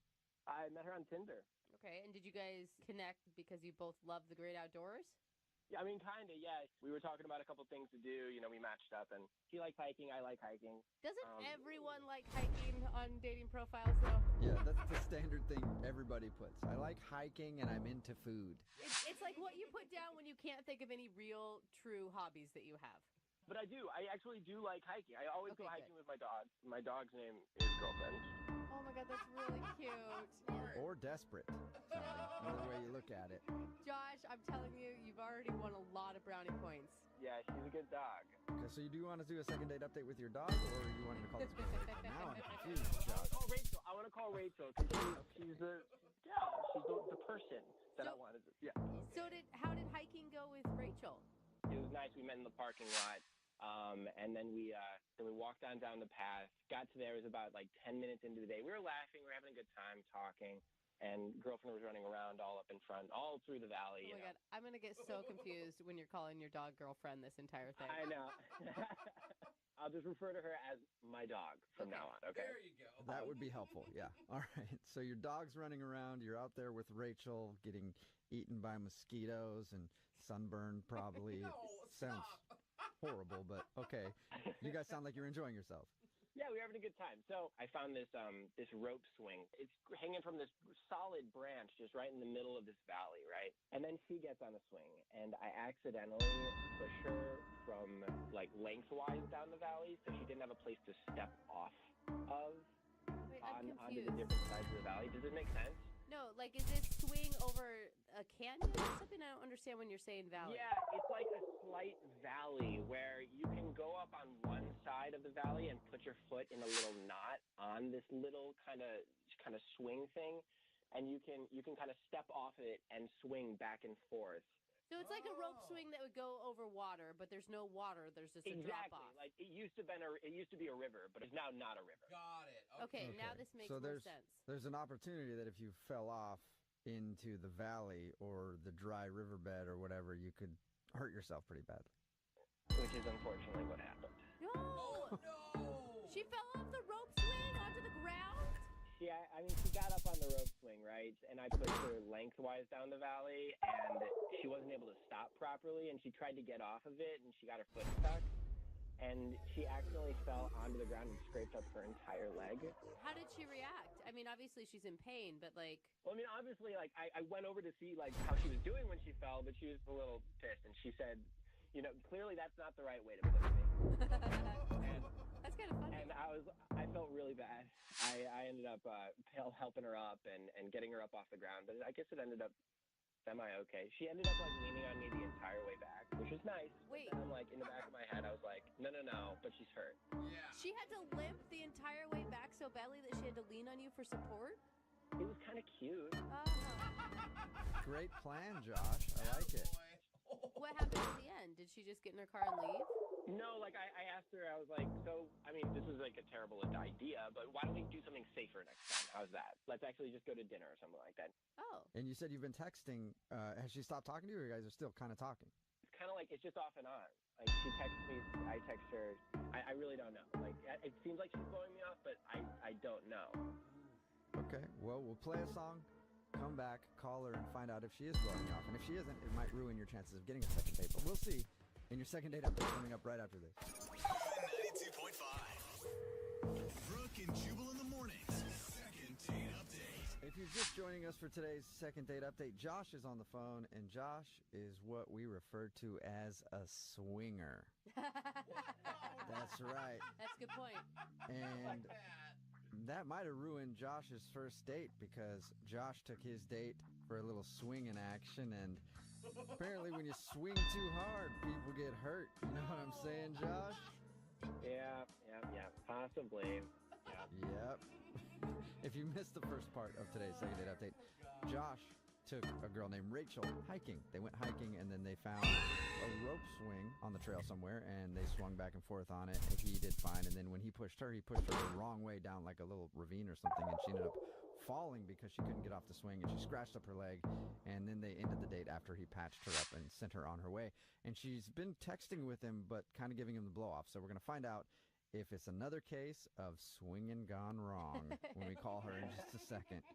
O: I met her on Tinder.
H: Okay, and did you guys connect because you both love the great outdoors?
O: Yeah, I mean, kind of, yeah. We were talking about a couple things to do. You know, we matched up, and she likes hiking. I like hiking.
H: Doesn't everyone like hiking on dating profiles, though?
C: Yeah, that's the standard thing everybody puts. I like hiking and I'm into food.
H: It's like what you put down when you can't think of any real, true hobbies that you have.
O: But I do. I actually do like hiking. I always go
H: Okay,
O: hiking with my dog. My dog's name is Girlfriend.
H: Oh my god, that's really cute.
C: Or desperate. Another way you look at it.
H: Josh, I'm telling you, you've already won a lot of brownie points.
O: Yeah, she's a good dog.
C: Okay, so you do want to do a second date update with your dog, or you wanted to call this person? Now I'm confused, Josh.
O: I want to call Rachel because she's the the person that I wanted to. Yeah.
H: So how did hiking go with Rachel?
O: It was nice. We met in the parking lot, and then we walked down the path. Got to there. It was about like 10 minutes into the day. We were laughing. We were having a good time talking. And Girlfriend was running around all up in front, all through the valley.
H: Oh my god, I'm gonna get so confused when you're calling your dog Girlfriend this entire thing.
O: I know. I'll just refer to her as my dog from now on, okay?
E: There you go.
C: That would be helpful, yeah. All right, so your dog's running around, you're out there with Rachel getting eaten by mosquitoes and sunburned probably.
E: No,
C: It sounds horrible, but okay. You guys sound like you're enjoying yourselves.
O: Yeah, we were having a good time. So I found this this rope swing. It's hanging from this solid branch just right in the middle of this valley, right? And then she gets on the swing, and I accidentally push her from like lengthwise down the valley, so she didn't have a place to step off of
H: Wait, I'm
O: onto
H: confused.
O: the different sides of the valley. Does this make sense?
H: No, like is this swing over a canyon or something? I don't understand when you're saying valley.
O: Yeah, it's like a slight valley where you can go up on one side of the valley and put your foot in a little knot on this little kind of swing thing, and you can kind of step off it and swing back and forth.
H: So it's like a rope swing that would go over water, but there's no water. There's just a drop
O: Exactly.
H: off.
O: Like it used to be a river, but it's now not a river.
E: Got it.
H: Okay, now this makes
C: so
H: more
C: there's,
H: sense.
C: There's an opportunity that if you fell off into the valley or the dry riverbed or whatever, you could hurt yourself pretty badly.
O: Which is unfortunately what happened.
H: No!
E: Oh, no!
H: She fell off the rope swing onto the ground?
O: She got up on the rope swing, right? And I pushed her lengthwise down the valley, and she wasn't able to stop properly, and she tried to get off of it, and she got her foot stuck. And she accidentally fell onto the ground and scraped up her entire leg.
H: How did she react? I mean, obviously she's in pain, but like...
O: Well, I mean, obviously, like, I went over to see, like, how she was doing when she fell, but she was a little pissed, and she said, you know, clearly that's not the right way to put me.
H: That's kind of funny.
O: And I felt really bad. I ended up helping her up and getting her up off the ground, but I guess it ended up semi-okay. She ended up, like, leaning on me the entire way back, which was nice.
H: Wait.
O: But then, like, in the back of my head, I was like, no, but she's hurt.
E: Yeah.
H: She had to limp the entire way back so badly that she had to lean on you for support?
O: It was kind kind of cute.
C: Great plan, Josh. I like it.
H: What happened at the end? Did she just get in her car and leave?
O: No, like I asked her, I was like, so, I mean, this is like a terrible idea, but why don't we do something safer next time? How's that? Let's actually just go to dinner or something like that.
H: Oh.
C: And you said you've been texting. Has she stopped talking to you, or you guys are still kind of talking?
O: It's kind of like, it's just off and on. Like, she texts me, I text her. I really don't know. Like, it seems like she's blowing me off, but I don't know.
C: Okay, well, we'll play a song, come back, call her, and find out if she is blowing you off. And if she isn't, it might ruin your chances of getting a second date. But we'll see in your second date update coming up right after this.
J: 92.5. Brooke and Jubal in the mornings. Second date update.
C: If you're just joining us for today's second date update, Josh is on the phone, and Josh is what we refer to as a swinger. That's right.
H: That's a good point.
C: And that might have ruined Josh's first date because Josh took his date for a little swinging action, and apparently when you swing too hard, people get hurt. You know what I'm saying, Josh?
O: Yeah, possibly.
C: Yep. If you missed the first part of today's second date update, Josh took a girl named Rachel hiking. They went hiking, and then they found a rope swing on the trail somewhere, and they swung back and forth on it, and he did fine. And then when he pushed her the wrong way down like a little ravine or something, and she ended up falling because she couldn't get off the swing, and she scratched up her leg. And then they ended the date after he patched her up and sent her on her way. And she's been texting with him, but kind of giving him the blow off. So we're going to find out if it's another case of swinging gone wrong when we call her in just a second.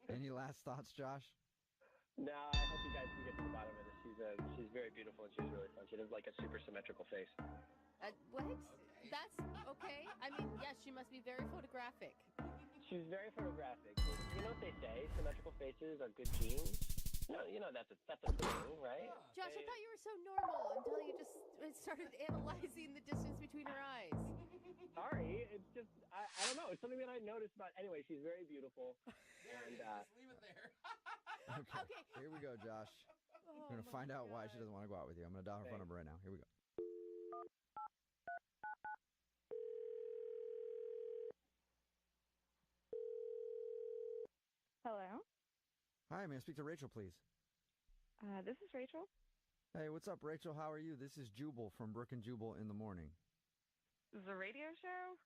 C: Any last thoughts, Josh?
O: No, I hope you guys can get to the bottom of this. She's very beautiful, and she's really fun. She has like a super symmetrical face.
H: What? That's okay. I mean, yes, she must be very photographic.
O: She's very photographic. You know what they say? Symmetrical faces are good genes. No, you know that's a thing, right?
H: Josh, I thought you were so normal until you just started analyzing the distance between her eyes.
O: Sorry, it's just I don't know. It's something that I noticed about. Anyway, she's very beautiful. And
E: just leave it there.
C: Okay. Here we go, Josh. We're going to find out why she doesn't want to go out with you. I'm going to dial her phone number right now. Here we go.
P: Hello?
C: Hi, may I speak to Rachel, please?
P: This is Rachel.
C: Hey, what's up, Rachel? How are you? This is Jubal from Brooke and Jubal in the morning.
P: This is a radio show?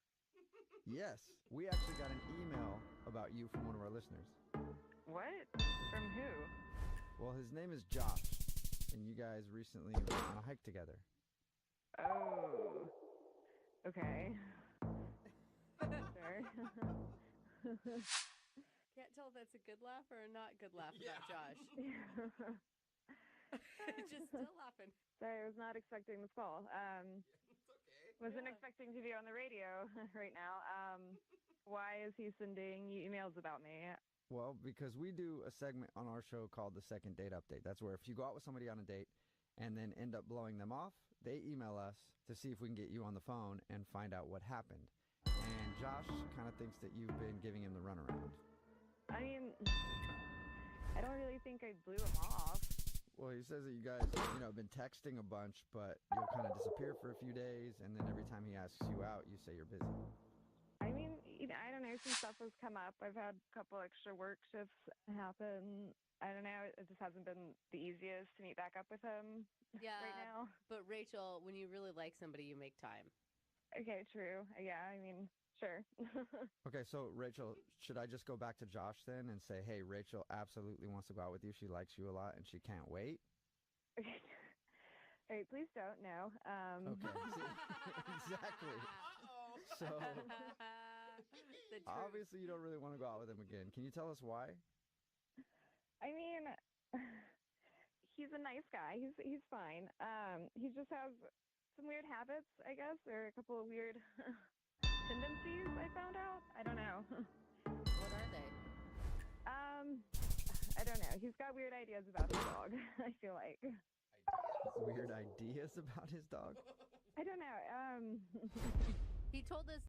C: Yes, we actually got an email about you from one of our listeners.
P: What? From who?
C: Well, his name is Josh, and you guys recently went on a hike together.
P: Oh. Okay. Sure.
H: Can't tell if that's a good laugh or a not good laugh about Josh. Just still laughing.
P: Sorry, I was not expecting this call.
E: It's okay.
P: Wasn't expecting to be on the radio right now. Why is he sending you emails about me?
C: Well, because we do a segment on our show called the Second Date Update. That's where if you go out with somebody on a date and then end up blowing them off, they email us to see if we can get you on the phone and find out what happened. And Josh kind of thinks that you've been giving him the runaround.
P: I mean, I don't really think I blew him off.
C: Well, he says that you guys, have been texting a bunch, but you'll kind of disappear for a few days, and then every time he asks you out, you say you're busy.
P: I mean, I don't know, some stuff has come up. I've had a couple extra work shifts happen. I don't know, it just hasn't been the easiest to meet back up with him right now.
H: But Rachel, when you really like somebody, you make time.
P: Okay, true. Yeah, I mean, sure.
C: Okay, so Rachel, should I just go back to Josh then and say, hey, Rachel absolutely wants to go out with you. She likes you a lot, and she can't wait?
P: Okay. All right, please don't, no.
C: Okay, exactly. So, obviously you don't really want to go out with him again. Can you tell us why?
P: I mean, he's a nice guy. He's fine. He just has some weird habits, I guess, or a couple of weird tendencies I found out. I don't know.
H: What are they?
P: I don't know. He's got weird ideas about his dog, I feel like.
C: Weird ideas about his dog?
P: I don't know.
H: He told us